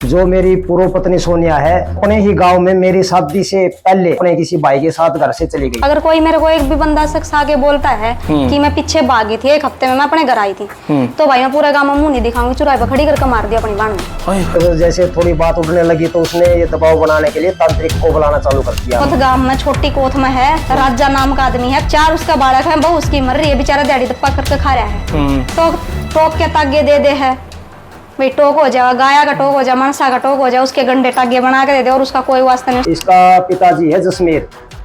जो मेरी पूर्व पत्नी सोनिया है, अपने ही गांव में मेरी शादी से पहले अपने किसी भाई के साथ घर से चली गई। अगर कोई मेरे को एक भी बंदा शख्स आके बोलता है कि मैं पीछे भागी थी, एक हफ्ते में मैं अपने घर आई थी, तो भाई मैं पूरा गांव में मुंह नहीं दिखाऊंगी, चुराई पर खड़ी करके मार दिया अपनी बहन ने। तो जैसे थोड़ी बात उठने लगी तो उसने ये दबाव बनाने के लिए तांत्रिक को बुलाना चालू कर दिया। खुद गांव में छोटी कोथ में है, राजा नाम का आदमी है, 4 उसका बालक है, बहु उसकी मर रही है, बेचारा दिहाड़ी दप्पा करके खा रहा है। तो टोक के तागे दे दे है भाई, टोक हो जाए, गाया का टोक हो जाए, मनसा का टोक हो जाए, उसके गंडे टागे बना के दे दे और उसका कोई वास्ता नहीं। इसका पिताजी है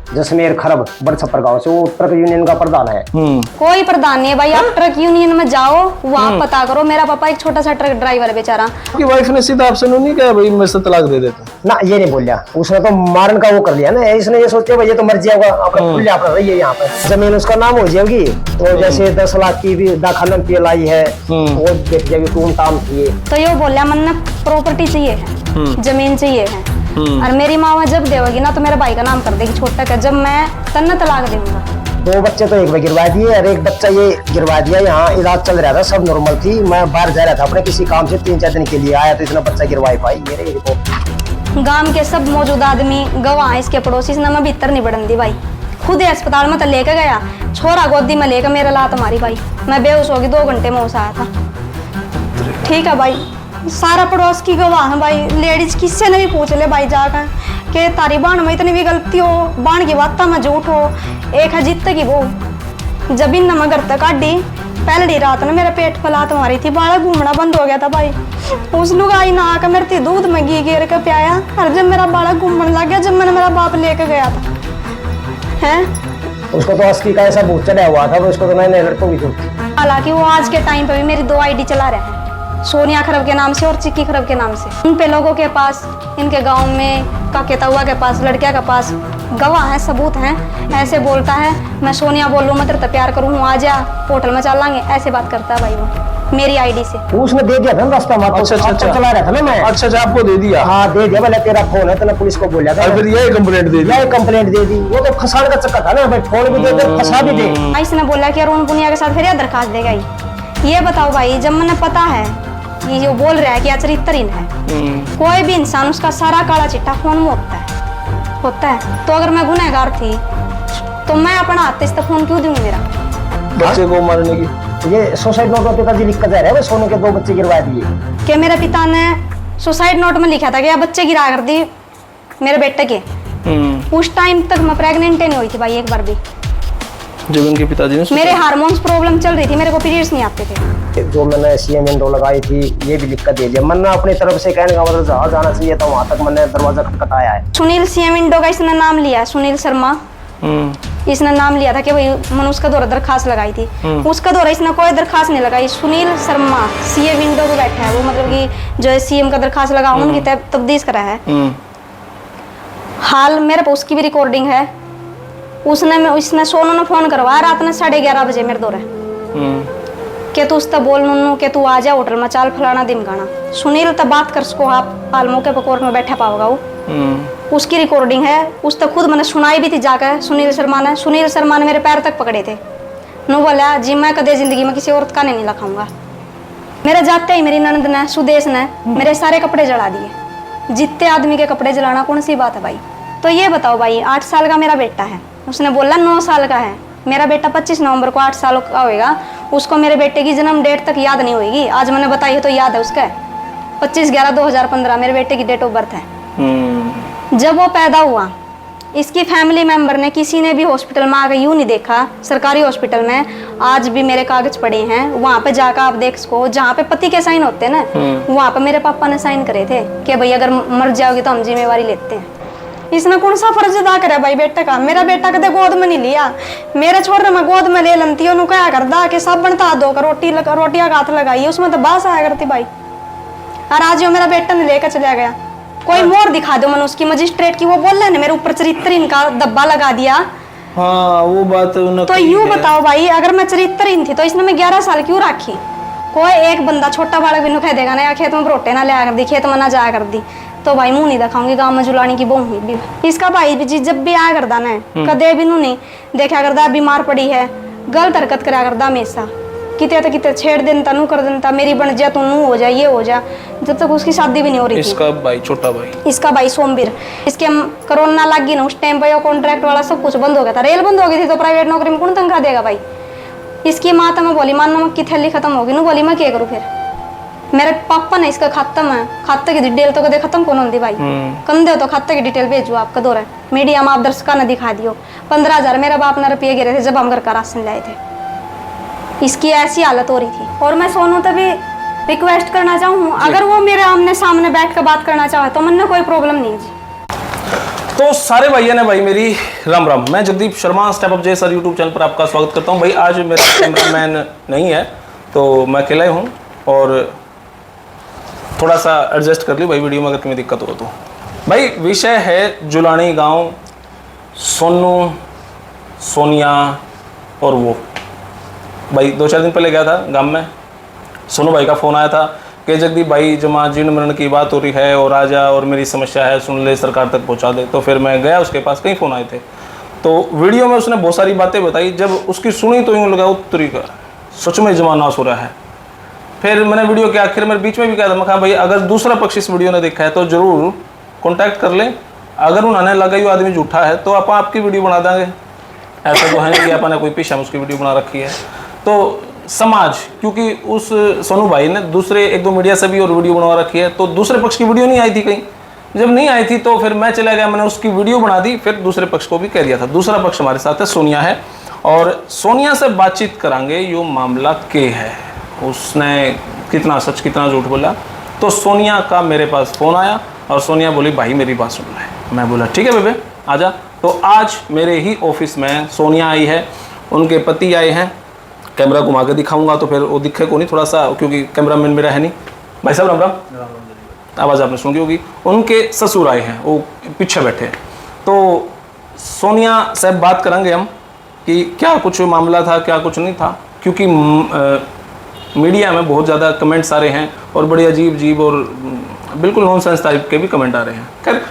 जसमेर खरब बड़ छप्पर गाँव से, वो ट्रक यूनियन का प्रधान है। कोई प्रधान नहीं है भाई, आप ट्रक यूनियन में जाओ, वहाँ पता करो। मेरा पापा एक छोटा सा ट्रक ड्राइवर है बेचारा। आपकी वाइफ ने सीधा आपसे नहीं कहा भाई मैं से तलाक दे देता? ना, ये नहीं बोलिया, उसने तो मारन का वो कर लिया ना। इसने ये सोचा भाई ये तो मर जाएगा, अपना खुले अपना रहिए यहाँ पे, जमीन उसका नाम हो जाएगी। तो जैसे 10 लाख की भी दाखन पीएल आई है, वो देख जाएगी टूम टाम की। तो ये बोलिया मन प्रॉपर्टी चाहिए है, जमीन चाहिए है, और मेरी माँ जब देगी ना तो मेरे भाई का नाम कर देगी छोटा का, जब मैं तन्ना तलाक दूंगा। 2 बच्चे तो एक बार गिरवा दिए और एक बच्चा ये गिरवा दिया। यहाँ इलाज चल रहा था, सब नॉर्मल थी। मैं बाहर जा रहा था अपने किसी काम से, 3-4 दिन के लिए आया तो इतना बच्चा गिरवाई पाई मेरे रिपोर्ट। गांव के सब मौजूद आदमी गवाह है, इसके पड़ोसी से मैं भीतर नहीं बढ़न दी भाई। खुद ही अस्पताल में तो लेके गया, छोरा गोदी में लेकर मेरा लात मारी भाई, मैं बेहोश होगी, 2 घंटे में होश आया था। ठीक है भाई, सारा पड़ोस की गवाह है भाई, लेडीज किससे नहीं पूछ ले भाई जाकर कि तारी बाण में इतनी भी गलती हो, बाण की बात में झूठ हो, एक है जीत की वो। जब इन मगर तक काटी पहली रात ने मेरे पेट पर लात मारी थी, बाड़ा घूमना बंद हो गया था भाई। उस लुगाई ना आकर मेरे थी दूध में घी घेर के प्याया, और जब मेरा बाड़ा घूमने लग गया, जब मैंने मेरा बाप लेके गया था हैं, उसको तो अस्की का ऐसा भूत चढ़ा हुआ था, उसको तो मैंने लड़कों भी थी। हालांकि वो आज के टाइम पे भी मेरी 2 आईडी चला रहे हैं, सोनिया खरब के नाम से और चिक्की खरब के नाम से। उन पे लोगों के पास, इनके गांव में काकेतुआ के पास, लड़किया के पास गवाह है, सबूत हैं। ऐसे बोलता है मैं सोनिया बोल लूँ, मैं तेरे प्यार करूँ, आ जा होटल में चल लांगे, ऐसे बात करता है भाई वो मेरी आईडी से। उसने दे दिया था रास्ता में, अच्छा, चला रहा था ना मैं। अच्छा, आपको दे दिया? हाँ दे दिया, बोले तेरा फोन है, तो पुलिस को बोला था, फिर ये कंप्लेंट दे दी? यही कंप्लेंट दे दी। वो तो फंसाने का चक्कर था ना भाई, फोन भी दे दे, फंसा भी दे। इसने बोला कि अरुण पुनिया के साथ फिर यह दरखास्त देगा ही। ये बताओ भाई, जब मैंने पता है ये जो बोल रहा है कि चरित्रहीन है, कोई भी इंसान उसका सारा काला चिट्ठा फोन में होता है। तो अगर मैं गुनहगार थी तो मैं अपना हाथ इस फोन क्यों दूंगी मेरा बच्चे को मारने की? ये सुसाइड नोट में पिताजी लिख कर जा रहे हैं, सोने के 2 बच्चे गिरवा दिए। कि मेरे पिता ने सुसाइड नोट में लिखा था कि बच्चे गिरा कर दी मेरे बेटे के। उस टाइम तक मैं प्रेग्नेंट नहीं हुई थी भाई एक बार भी, जब उनके पिताजी ने मेरे हार्मोन्स प्रॉब्लम चल रही थी, मेरे को पीरियड्स नहीं आते थे। जो मैंने सीएम विंडो लगाई थी ये भी लिख कर दे दिया। मैंने अपनी तरफ से कहने का मतलब जहाँ जाना चाहिए था वहां तक मैंने दरवाजा खटखटाया है। सुनील सीएम विंडो का इसने नाम लिया है, सुनील शर्मा। इसने नाम लिया था कि भाई मैंने उसका दौरा दरखास्त लगाई थी, उसका दौरा इसने कोई दरखास्त नहीं लगाई। सुनील शर्मा सीएम विंडो पे बैठा है, वो मतलब कि जो है सीएम का दरखास्त लगा उनकी तब्दील करा है। हाल मेरे पास उसकी भी रिकॉर्डिंग है। उसने सोनू ने फोन करवाया रात में 11:30 बजे मेरे दौरे के तू उससे बोल नन्नू के तू आ जा होटल में, चाल फलाना दिन गाना। सुनील तब बात कर सको, आप आलमों के कोर्ट में बैठा पाओगा वो, उसकी रिकॉर्डिंग है। उस तक खुद मैंने सुनाई भी थी जाकर सुनील शर्मा ने मेरे पैर तक पकड़े थे। नु बोला जी मैं कदे जिंदगी में किसी औरत का नहीं लखाऊंगा। मेरे जाते ही मेरी ननद ने सुदेश ने मेरे सारे कपड़े जला दिए। जितने आदमी के कपड़े जलाना कौन सी बात है भाई? तो ये बताओ भाई, 8 साल का मेरा बेटा है, उसने बोला 9 साल का है। मेरा बेटा 25 नवंबर को 8 साल का होएगा। उसको मेरे बेटे की जन्म डेट तक याद नहीं होगी, आज मैंने बताई है तो याद है उसका। 25/11/2015 मेरे बेटे की डेट ऑफ बर्थ है। जब वो पैदा हुआ, इसकी फैमिली मेंबर ने किसी ने भी हॉस्पिटल में आकर यूं नहीं देखा। सरकारी हॉस्पिटल में आज भी मेरे कागज पड़े हैं, वहाँ पे जाकर आप देख सको, जहाँ पे पति के साइन होते हैं ना, वहाँ पे मेरे पापा ने साइन करे थे कि भाई अगर मर जाओगे तो हम जिम्मेवारी लेते हैं। इसने कौन सा फर्ज अदा करे भाई बेटे का? मेरा बेटा कदे गोद में नहीं लिया, मेरे छोरे में गोद में ले लंती उन्होंने क्या करदा कि सब बनता दो कर रोटियां का हाथ लगाई, उसमें तो बास आया करती भाई। और आज जो मेरा बेटा ने लेकर चला गया, कोई मोर दिखा दो मैंने उसकी मजिस्ट्रेट की, वो बोल रहे मेरे ऊपर चरित्रहीन का धब्बा लगा दिया। हाँ वो बात तो यूं बताओ भाई, अगर मैं चरित्रहीन थी तो इसने मैं 11 साल क्यों राखी? कोई एक बंदा छोटा बालक भी कह देगा ना खेत में रोटे ना लिया कर दी, खेत में ना जाया कर दी, तो भाई मुंह नहीं दिखाऊंगी। गांव में जुलानी की बहू हुई भी। इसका भाई भी जब भी आया करदा ना कदे भी नहीं देखा करदा बीमार पड़ी है, गलत हरकत करा करदा हमेशा। कितने छेड़ देता, नू कर देता, मेरी बन जा, तू नू हो जा, ये हो जा, जब तक उसकी शादी भी नहीं हो रही थी। इसका भाई, छोटा भाई, इसका भाई सोमवीर, इसके कोरोना लग गई ना उस टाइम पे, कॉन्ट्रैक्ट वाला सब कुछ बंद हो गया था, रेल बंद हो गई थी, तो प्राइवेट नौकरी में कौन तनख्वाह देगा भाई। इसकी माँ तो मैं बोली मान नमक की थैली खत्म होगी, नू बोली मैं क्या करूँ फिर, मेरे पापा ने इसका खत्म है, खाते की डिटेल तो कदे खत्म कौन होती भाई, कंधे हो तो खाते की डिटेल भेजो आपका दौर है, मीडिया में आप दर्शकों ने दिखा दियो। 15,000 मेरे बाप ने रुपये गिरे थे जब हम घर का राशन लाए थे, इसकी ऐसी हालत हो रही थी। और मैं सोनू तभी रिक्वेस्ट करना चाहूँ, अगर वो मेरे आमने सामने बैठ कर बात करना चाहे तो मन कोई प्रॉब्लम नहीं जी। तो सारे भैया ने भाई मेरी राम राम, मैं जगदीप शर्मा स्टेप अप जय सर यूट्यूब चैनल पर आपका स्वागत करता हूँ। भाई आज मेरा कैमरामैन नहीं है तो मैं अकेला ही हूँ और थोड़ा सा एडजस्ट कर ली भाई वीडियो में अगर तुम्हें दिक्कत हो तो। भाई विषय है जुलानी गांव, सोनू, सोनिया और वो। भाई 2-4 दिन पहले गया था गांव में, सोनू भाई का फ़ोन आया था कि जगदीप भाई जमा जीर्ण मरण की बात हो रही है और आजा और मेरी समस्या है, सुन ले, सरकार तक पहुंचा दे। तो फिर मैं गया उसके पास, कई फ़ोन आए थे, तो वीडियो में उसने बहुत सारी बातें बताई। जब उसकी सुनी तो यूँ लगा उत्तरी का सच में जमा नाश हो रहा है। फिर मैंने वीडियो के आखिर में बीच में भी कहा था, मैं कहा भाई अगर दूसरा पक्ष इस वीडियो ने देखा है तो ज़रूर कॉन्टैक्ट कर लें, अगर उन्होंने लगा ये आदमी झूठा है तो आप आपकी वीडियो बना देंगे, ऐसा तो है नहीं कि आपने कोई पीछे उसकी वीडियो बना रखी है। तो समाज, क्योंकि उस सोनू भाई ने दूसरे 1-2 मीडिया से भी और वीडियो बनवा रखी है, तो दूसरे पक्ष की वीडियो नहीं आई थी कहीं, जब नहीं आई थी तो फिर मैं चला गया, मैंने उसकी वीडियो बना दी, फिर दूसरे पक्ष को भी कह दिया था। दूसरा पक्ष हमारे साथ है सोनिया है, और सोनिया से बातचीत करांगे यो मामला के है, उसने कितना सच कितना झूठ बोला। तो सोनिया का मेरे पास फ़ोन आया और सोनिया बोली भाई मेरी बात सुन ले। मैं बोला ठीक है बेबे आजा। तो आज मेरे ही ऑफिस में सोनिया आई है, उनके पति आए हैं, कैमरा घुमा के दिखाऊंगा तो फिर वो दिखे को नहीं थोड़ा सा, क्योंकि कैमरामैन मेरा है नहीं। भाई साहब राम राम, आवाज़ आपने सुनी होगी। उनके ससुर आए हैं, वो पीछे बैठे। तो सोनिया से बात करेंगे हम कि क्या कुछ मामला था, क्या कुछ नहीं था, क्योंकि मीडिया में बहुत ज़्यादा कमेंट्स आ रहे हैं और बड़े अजीब और बिल्कुल नॉनसेंस टाइप के भी कमेंट आ रहे हैं। खैर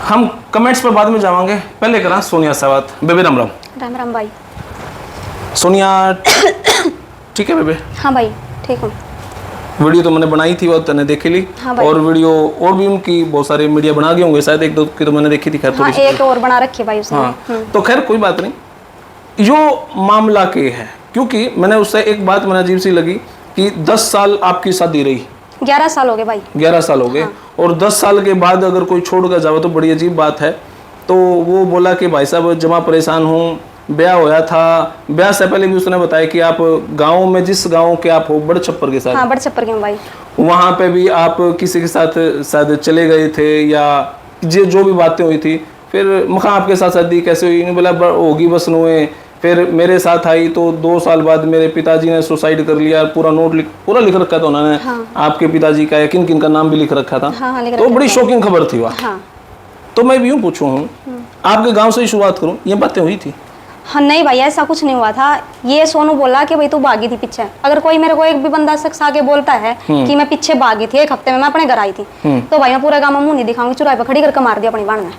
हम कमेंट्स पर बाद में जावांगे, पहले करा सोनिया से बात। बेबे राम राम। राम राम भाई। सोनिया ठीक है बेबे? हाँ भाई ठीक हूँ। वीडियो तो मैंने बनाई थी वो तूने देखी ली? हाँ भाई। और वीडियो और भी उनकी बहुत सारे मीडिया बना गए होंगे शायद, 1-2 की तो मैंने देखी थी। खैर हाँ, एक और बना रखी है भाई उसने। हाँ तो खैर कोई बात नहीं, यो मामला के है, क्योंकि मैंने उससे एक बात मैंने अजीब सी लगी कि 10 साल आपकी शादी रही, 11 साल हो गए भाई, 11 साल हो गए। हाँ। और 10 साल के बाद अगर कोई छोड़ कर जाओ तो बड़ी अजीब बात है। तो वो बोला कि भाई साहब जमा परेशान हूँ, ब्याह होया था, ब्याह से पहले भी उसने बताया कि आप गांव में, जिस गांव के आप हो, बड़ छप्पर के साथ। हाँ बड़ छप्पर के हूँ भाई। वहाँ पे भी आप किसी के साथ शायद चले गए थे या जो भी बातें हुई थी। फिर मखा आपके साथ शादी कैसे हुई? बोला होगी बस नुए। फिर मेरे साथ आई तो 2 साल बाद मेरे पिताजी ने सुसाइड कर लिया, पूरा नोट पूरा लिख रखा था उन्होंने। हाँ। आपके पिताजी का या किन किन का नाम भी लिख रखा था। हाँ, लिख तो बड़ी शॉकिंग खबर थी वह। हाँ। तो मैं भी यूँ पूछूँ हूँ, आपके गाँव से ही शुरुआत करूँ, ये बातें हुई थी? हाँ नहीं भाई ऐसा कुछ नहीं हुआ था। ये सोनू बोला कि भाई तू भागी थी पीछे। अगर कोई मेरे को एक भी बंदा शख्स आके बोलता है कि मैं पीछे भागी थी, 1 हफ्ते में मैं अपने घर आई थी, तो भाई मैं पूरा गांव में मुंह नहीं दिखाऊंगी, चुराई पे खड़ी करके मार दिया अपनी बाण में।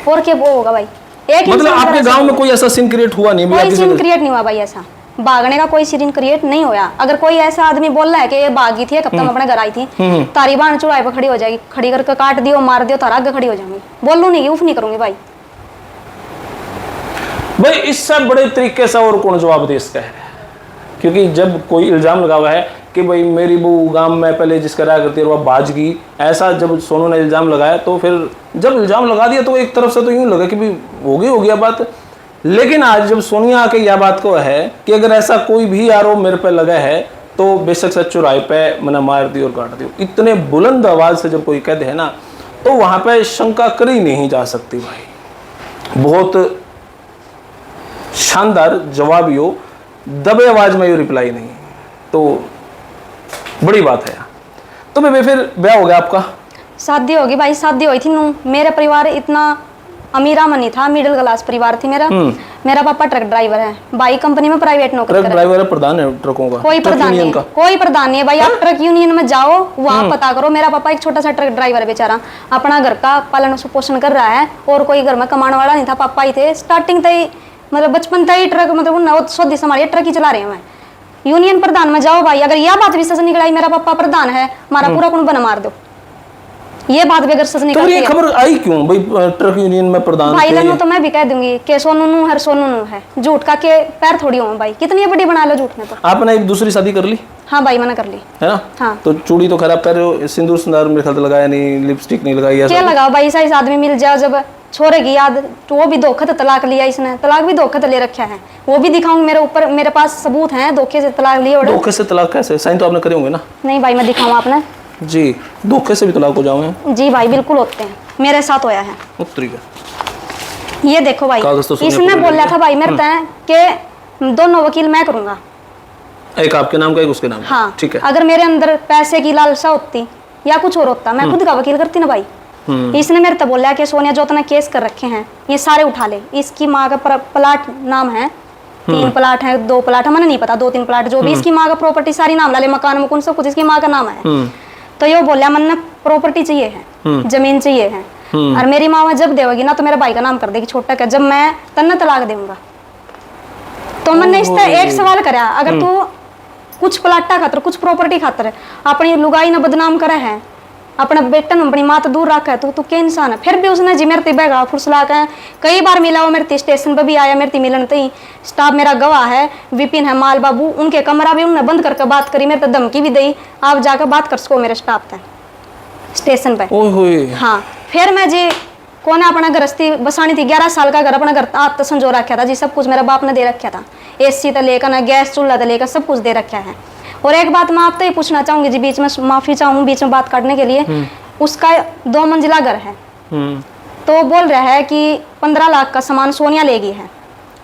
और क्या वो होगा भाई? एक मतलब आपके गांव में कोई ऐसा सीन क्रिएट हुआ नहीं? कोई सीन क्रिएट नहीं हुआ भाई, ऐसा भागने का कोई सीन क्रिएट नहीं होया। अगर कोई ऐसा आदमी बोल रहा है कि ये भागी थी, 1 हफ्ते में अपने घर आई थी, तारी बाण चुराई पे खड़ी हो जाएगी, खड़ी करके काट दियो, मार दियो, तारा आगे खड़ी हो जाऊंगी, बोलूं नहीं, ऊफ नहीं करूंगी भाई। भाई इससे बड़े तरीके से और कौन जवाब दे इसका है? क्योंकि जब कोई इल्ज़ाम लगा हुआ है कि भाई मेरी बहू गांव में पहले जिसका रहा करती है वह बाज गई, ऐसा जब सोनू ने इल्ज़ाम लगाया, तो फिर जब इल्ज़ाम लगा दिया तो एक तरफ से तो यूँ लगा कि भाई हो गया बात। लेकिन आज जब सोनिया आके यह बात को है कि अगर ऐसा कोई भी आरोप मेरे पे लगा है तो बेशक से चुराई पे मैंने मार दी और काट दी, इतने बुलंद आवाज़ से जब कोई कह दे ना, तो वहाँ पे शंका करी नहीं जा सकती भाई। बहुत शानदार जवाब यो, दबे आवाज में यो रिप्लाई नहीं, तो बड़ी बात है। तो बेबे फिर ब्याह हो गया आपका? शादी होगी भाई, शादी हुई थी नू। मेरा परिवार इतना अमीरा मनी था, मिडिल क्लास परिवार थी मेरा। मेरा पापा ट्रक ड्राइवर है, भाई कंपनी में प्राइवेट नौकरी ट्रक ड्राइवर है, प्रधान है ट्रकों का? कोई प्रधान नहीं, कोई प्रधान नहीं है भाई। आप ट्रक यूनियन में जाओ, वहाँ पता करो। मेरा पापा एक छोटा सा ट्रक ड्राइवर है बेचारा, अपना घर का पालन पोषण कर रहा है, और कोई घर में कमाने वाला नहीं था, पापा ही थे। स्टार्टिंग तक मतलब बचपन तक ही ट्रक, मतलब सोदी संभालिए ट्रक ही चला रहे हैं। यूनियन प्रधान में जाओ भाई, अगर यह बात भी सच निकल आई मेरा पापा प्रधान है, हमारा पूरा कुंभ बना मार दो, ये बात भी अगर सच तो निकलती ये है खबर आई क्यों भाई ट्रक यूनियन में प्रधान भाई थे? लनु तो मैं भी कह दूंगी कि सोनू नू हर सोनू नू है, झूठ का के पैर थोड़ी हो भाई, कितनी बड़ी बना लो झूठ में तो। आपने एक दूसरी शादी कर ली हाँ भाई मैंने कर ली। है ना? हाँ। तो चूड़ी तो खराब पहन रहे हो, सिंदूर सिंदार मेरे ख्याल से लगाया नहीं, लिपस्टिक नहीं लगाई, क्या ऐसा लगाओ भाई, ऐसा आदमी मिल जाओ जब छोरे की याद, तो वो भी धोखा तलाक लिया इसने, तलाक भी धोखा ले रखा है, वो भी दिखाऊंगी मेरे ऊपर, मेरे पास सबूत हैं धोखे से तलाक लिए। धोखे से तलाक कैसे? साइन तो आपने करे होंगे ना? नहीं भाई मैं दिखाऊँ आपने? जी, धोखे से भी तलाक हो जाओगे? जी भाई बिल्कुल होते हैं, मेरे साथ होया है। उत्तरी का ये देखो भाई, कागज तो सुनने इसने को बोला था भाई मेरे तय कि दोनों वकील मैं करूंगा। एक आपके नाम का एक उसके नाम का। हाँ ठीक है। अगर मेरे अंदर पैसे की लालसा होती या कुछ और होता, मैं खुद का वकील करती ना भाई। इसने मेरे तो बोला कि सोनिया जो तने केस कर रखे हैं ये सारे उठा ले, इसकी माँ का प्लाट नाम है, 3 प्लाट है, 2 प्लाट है, मैंने नहीं पता, 2-3 प्लाट जो भी, इसकी माँ का प्रॉपर्टी सारी नाम ला ले, मकान मुकुन सब कुछ इसकी माँ का नाम है। तो ये बोला मन प्रॉपर्टी चाहिए है, जमीन चाहिए है, और मेरी माँ जब देगी ना तो मेरे भाई का नाम कर देगी छोटा का, जब मैं तन्ना तलाक दूंगा। तो मैंने इससे एक सवाल करा, अगर तू कुछ प्लाटा खातर कुछ प्रॉपर्टी खातर अपनी लुगाई ना बदनाम करे है, अपना बेटा अपनी माँ तो दूर रखा है, तू क्या इंसान है? फिर भी उसने जी मेरे बेगा फुसला के कई बार मिला, वो मेरे स्टेशन पर भी आया, मेरे मिलन तई स्टाफ मेरा गवाह है, विपिन है, माल बाबू, उनके कमरा भी उन्होंने बंद करके बात करी, मेरे तो धमकी भी दी, आप जाकर बात कर सको मेरे स्टाफ का स्टेशन पे। हाँ फिर मैं जी कौन अपना गृहस्थी बसानी थी, 11 साल का घर अपना घर आत्म संजो रखा था जी, सब कुछ मेरा बाप ने दे रखा था, AC तो लेकर ना गैस चूल्हा तो लेकर सब कुछ दे रखा है। और एक बात मैं आपसे ही पूछना चाहूंगी जी, बीच में माफी चाहूँ बीच में बात काटने के लिए, उसका 2 मंजिला घर है, तो बोल रहा है कि 15 लाख का सामान सोनिया लेगी है।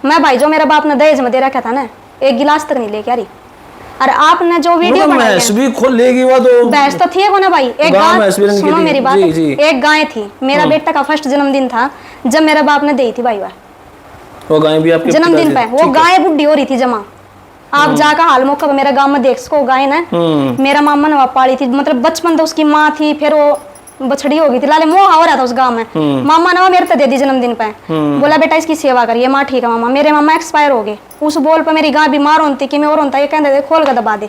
मैं भाई जो मेरा बाप ने दहेज में दे रखा था ना, एक गिलास तक नहीं लेके आ रही। और आपने जो वीडियो बनाई है, भी खोल लेगी वो तो भैंस तो थी को ना भाई, एक गाय, सुनो मेरी बात, एक गाय थी, मेरा बेटा का फर्स्ट जन्मदिन था जब मेरा बाप ने दी थी भाई, वो गाय भी आपके जन्मदिन पे, वो गाय बुढ़ी हो रही थी जमा, आप जाकर हाल मौका मेरा गांव में देख सको, गाय ना मेरा मामा ने पाली थी, मतलब बचपन तो उसकी माँ थी, फिर वो बछड़ी हो गई थी, लाले मोह हो रहा था उस गांव में, मामा ने मेरे तो दे दी जन्मदिन पे, बोला बेटा इसकी सेवा करिए। माँ ठीक है मामा, मेरे मामा एक्सपायर हो गए, उस बोल पर मेरी गाय बीमार होती कि मैं और होता, ये कहते थे खोल कर दबा दे,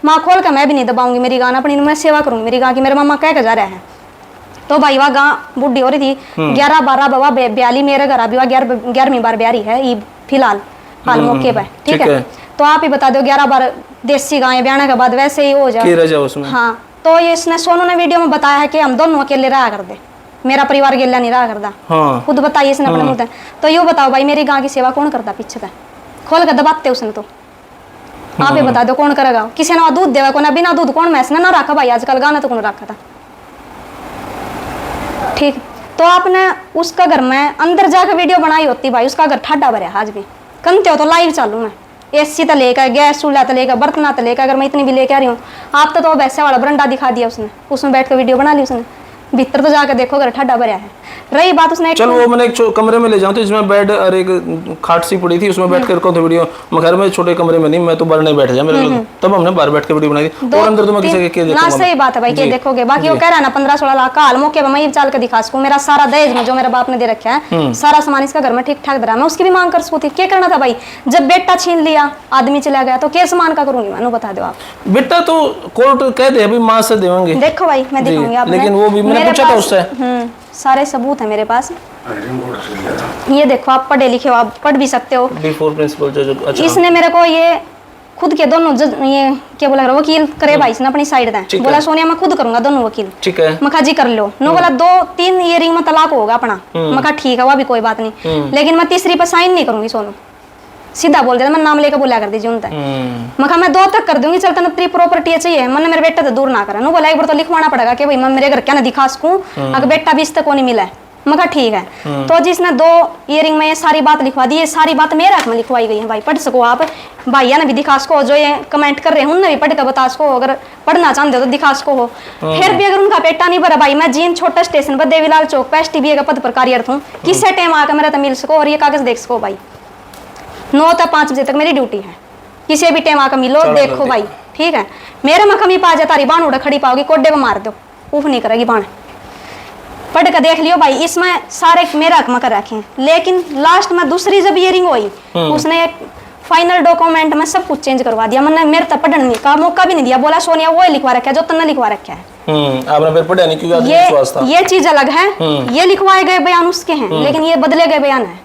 माँ खोल कर मैं भी नहीं दबाऊंगी मेरी गाय अपनी, मैं सेवा करूंगी मेरी गाय की, मेरे मामा कह के जा रहा है। तो भाई वह गाँव बुढ़ी हो रही थी, 11-12 बाबा ब्याली, मेरे घर अभी 11वीं बार ब्यारी है ये फिलहाल हाल मौके पे, ठीक है। तो आप ही बता दो 11 बार देसी गाय ब्याने के बाद वैसे ही हो जाए। हाँ तो ये इसने सोनू ने वीडियो में बताया है कि हम दोनों अकेले रहा कर दे, मेरा परिवार अकेला नहीं रहा करता। हाँ। खुद बताइए इसने अपने मुंह से। तो यो बताओ भाई मेरी गाय की सेवा कौन करता पीछे तक खोल कर दबाते उसने, तो आप ही बता दो कौन करेगा? किसी ने दूध देवा को ना, बिना दूध कौन मैस ना रखा भाई, आजकल गाना तो कौन रखा था, ठीक। तो आपने उसका घर में अंदर जाकर वीडियो बनाई होती भाई, उसका घर ठाडा भरे आज भी कंते हो, तो लाइव चालू मैं AC तो लेकर, गैस चूल्हा तो लेकर, बर्तना तो लेकर, अगर मैं इतनी भी लेकर आ रही हूँ, आप तो वैसे वाला बरंडा दिखा दिया उसने, उसमें बैठ कर वीडियो बना ली उसने, भीतर तो जाकर देखो घर ठाडा भरा है। रही बात उसने चलो वो मैंने एक कमरे में ले जाऊँ तो इसमें बेड और एक खाट सी पड़ी थी, उसमें बैठ कर तो वीडियो, मैं घर में छोटे कमरे में नहीं, मैं तो बाहर नहीं बैठ जा मेरे लोग, तब हमने बाहर बैठ के वीडियो बनाई थी, और अंदर तो मैं किसी के ना, सही बात है भाई क्या देखोगे, बाकी वो कह रहा है ना 15-16 लाख का हाल मौके मैं ये चाल के दिखा सकूं, मेरा सारा दहेज में जो मेरे बाप ने दे रखा है सारा सामान इसका घर में ठीक ठाक धरा, मैं उसकी भी मांग कर सकती, क्या करना था भाई, जब बेटा छीन लिया आदमी चला गया तो क्या सामान का करूंगी मैं, बता दो आप। बेटा तो कोर्ट कह दे अभी माँ से देंगे, देखो भाई मैं दिखाऊंगी आपको, लेकिन वो भी मैंने पूछा था उससे, सारे सबूत है मेरे पास, ये देखो आप पढ़े लिखे हो, आप पढ़ भी सकते हो। बिफोर प्रिंसिपल जज, अच्छा। इसने मेरे को ये खुद के दोनों ये क्या बोला वकील करे भाई इसने अपनी साइड दे, बोला सोनिया मैं खुद करूंगा दोनों वकील, ठीक है, मखा जी कर लो, नो बोला 2-3 ईयरिंग में तलाक होगा अपना, मखा ठीक है वो भी कोई बात नहीं, लेकिन मैं तीसरी पर साइन नहीं करूंगी सोनू, सीधा बोल देता मैं नाम लेकर बोला कर दीजिए उनसे, मखा मैं 2 तक कर दूंगी, चलता ना 3 प्रॉपर्टी चाहिए, मैंने मेरे बेटा तो दूर ना करा, नो बोला एक बार तो लिखवाना पड़ेगा कि भाई मैं मेरे घर क्या ना दिखा सकूं, अगर बेटा भी इस तक को नहीं मिला है, मखा ठीक है। तो जिसने 2 ईयरिंग में ये सारी बात लिखवा दी, ये सारी बात मेरे हक में लिखवाई गई है भाई, पढ़ सको आप, भाइया ने भी दिखा सको, जो ये कमेंट कर रहे हैं उनने भी पढ़ कर बता सको, अगर पढ़ना चाहते हो तो दिखा सको हो। फिर भी अगर उनका बेटा नहीं भरा भाई, मैं जीन छोटा स्टेशन पर देवीलाल चौक पे STBA का पद पर कार्यरत हूँ, किसी टाइम आकर मेरा तो मिल सको और ये कागज देख सको भाई, 9 से 5 बजे तक मेरी ड्यूटी है, किसी भी टाइम आकर मिलो देखो भाई, ठीक है। मेरे में कमी पा जाता, बाण उड़ा खड़ी पाओगी, कोडे में मार दो, उफ नहीं करेगी बाण, पढ़ कर देख लियो भाई, इसमें सारे मेरा हक में कर रखे हैं। लेकिन लास्ट में दूसरी जब ईयरिंग हुई, उसने एक फाइनल डॉक्यूमेंट में सब कुछ चेंज करवा दिया। मैंने मेरे तक पढ़ने का मौका भी नहीं दिया, बोला सोनिया वो लिखवा रखा है जो तन्ने लिखवा रखा है। आपने फिर पढ़ा नहीं क्योंकि आत्मविश्वास था। ये चीज अलग है, ये लिखवाए गए बयान उसके हैं, लेकिन ये बदले गए बयान है।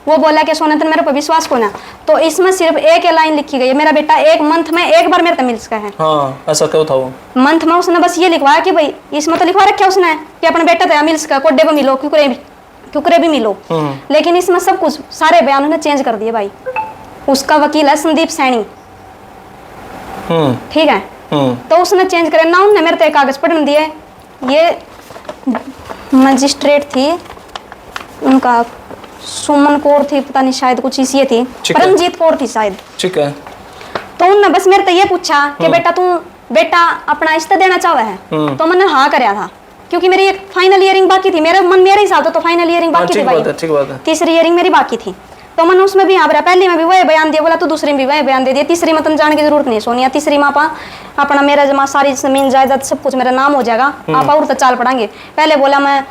वो बोला कि सोनिया तेरे मेरे पर विश्वास को ना, तो इसमें सिर्फ एक लाइन लिखी गई है, मेरा बेटा एक मंथ में एक बार मेरे तक मिल सका है। हाँ, ऐसा क्यों था वो मंथ में उसने बस ये लिखवाया कि भाई इसमें तो लिखवा रखा उसने कि अपने बेटा तक मिल सका, कोडे को मिलो क्योंकि भी मिलो, लेकिन इसमें सब कुछ सारे बयान उन्होंने चेंज कर दिए भाई। उसका वकील है संदीप सैनी, ठीक है, तो उसने चेंज करे ना, उन्होंने मेरे तो एक कागज पढ़ने दिए। ये मजिस्ट्रेट थी, उनका सुमन कौर थी, पता नहीं शायद कुछ इसी थी, परमजीत कौर थी शायद, ठीक है। तो उन्होंने बस मेरे तो ये पूछा कि बेटा अपना रिश्ता देना चाहे है, तो मैंने हाँ कराया था, क्योंकि मेरी एक फाइनल ईयरिंग बाकी थी, मेरे हिसाब तो फाइनल ईयरिंग बाकी थी भाई, ठीक बात है। तीसरी ईयरिंग मेरी बाकी थी, तो मैंने उसमें भी यहाँ पर पहली में भी वही बयान दिया, बोला तो दूसरी में भी वही बयान दे दिया, तीसरी में तुम जाने की जरूरत नहीं सोनिया, तीसरी में आपा अपना मेरा जमा सारी जमीन जायदाद सब कुछ मेरा नाम हो जाएगा, आप और तो चाल पड़ांगे। पहले बोला मैं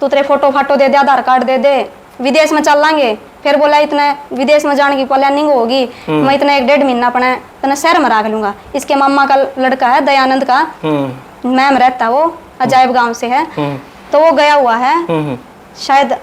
तू तेरे फोटो फाटो दे दे, आधार कार्ड दे दे, विदेश में चल लांगे, फिर बोला इतने विदेश में जाने की प्लानिंग होगी, मैं इतना 1-1.5 महीना अपने इतना शहर में रख लूंगा। इसके मामा का लड़का है दयानंद का, मैम रहता वो अजायब गांव से है, तो वो गया हुआ है शायद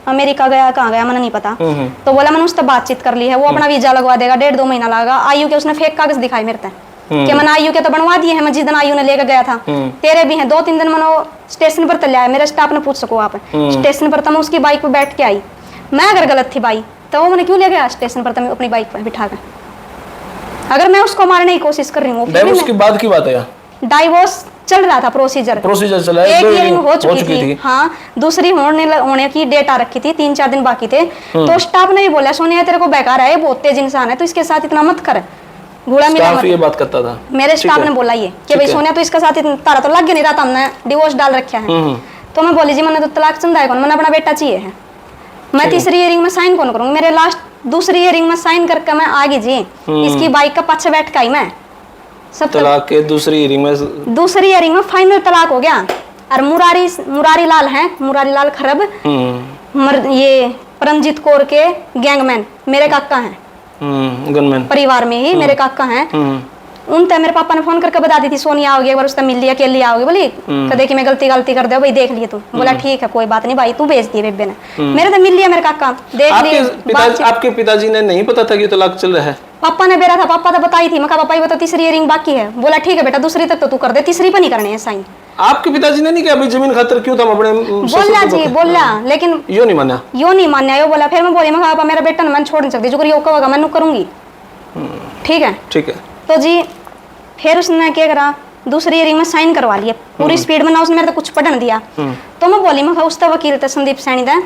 अमेरिका गया, कहाँ गया मैंने नहीं पता, तो बोला मैंने उससे बातचीत कर ली है, वो अपना वीजा लगवा देगा, 1.5-2 महीना लगेगा। आयु के उसने फेक कागज दिखाई मेरे तक कि मैंने आयु के तो बनवा दिए हैं, मैं जिस दिन आयु ने लेकर गया था, तेरे भी हैं 2-3 दिन मैंने स्टेशन पर तले आया, मेरे स्टाफ ने पूछ सको आप स्टेशन पर, तो मैं उसकी बाइक पर बैठ के आई, मैं अगर गलत थी भाई तो वो मैंने क्यों ले गया स्टेशन पर, तो मैं अपनी बाइक पर बिठा कर, अगर मैं उसको मारने की कोशिश कर रही हूँ। डाइवोर्स की बात की बात है, डाइवोर्स चल रहा था, प्रोसीजर चला, एक ईयरिंग हो चुकी थी, हाँ, दूसरी होने की डेट आ रखी थी, 3-4 दिन बाकी थे, तो स्टाफ ने भी बोला सोनिया तेरे को बेकार है, बहुत तेज इंसान है, तो इसके साथ इतना मत कर, घोड़ा मिला मत। ये बात करता था मेरे स्टाफ ने बोला ये कि भाई सोनिया तो इसके साथ तारा तो लग नहीं रहा था, हमने डिवोर्स डाल रखा है, तो मैं बोली जी मैंने तो तलाक चंदा है कौन, मैंने अपना बेटा चाहिए है, मैं तीसरी ईयरिंग में साइन कौन करूंगी, मेरे लास्ट दूसरी ईयरिंग में साइन करके मैं आगे जी इसकी बाइक का पीछे बैठ के आई, मैं सब तलाक के दूसरी ईयरिंग में फाइनल तलाक हो गया। और मुरारी लाल हैं, मुरारी लाल खरब, ये परमजीत कौर के गैंगमैन मेरे काका हैं, गनमैन परिवार में ही मेरे काका हैं, उन तक मेरे पापा ने फोन करके बता दी थी सोनिया आओगी, एक बार उसने मिल लिया, अकेली आओगी, बोली कदे कि मैं गलती कर दे भाई, देख लिए तू, बोला ठीक है कोई बात नहीं भाई, तू भेज दिए बेबे ने, मेरे तो मिल लिया मेरे काका, देख लिए। आपके पिताजी ने नहीं पता था कि तलाक चल रहा है? पापा ने बेरा था, पापा तो बताई थी, मैं कहा पापा ये बता तीसरी ईयरिंग बाकी है, बोला ठीक है बेटा दूसरी तक तो तू कर दे, तीसरी पर नहीं करनी है साइन। आपके पिताजी ने नहीं किया? जमीन खातर क्यों था अपने? बोला जी बोला, लेकिन यो नहीं माना, यो बोला। फिर मैं बोली मैं पापा मेरा बेटा मैं छोड़ नहीं सकती, जो यो कहोगा मैं करूंगी, ठीक है। तो जी फिर उसने क्या करा, दूसरी ईयरिंग में साइन करवा लिया पूरी स्पीड में ना, उसने मेरे तो कुछ पढ़न दिया, तो मैं बोली मैं उसका वकील था संदीप सैनी था,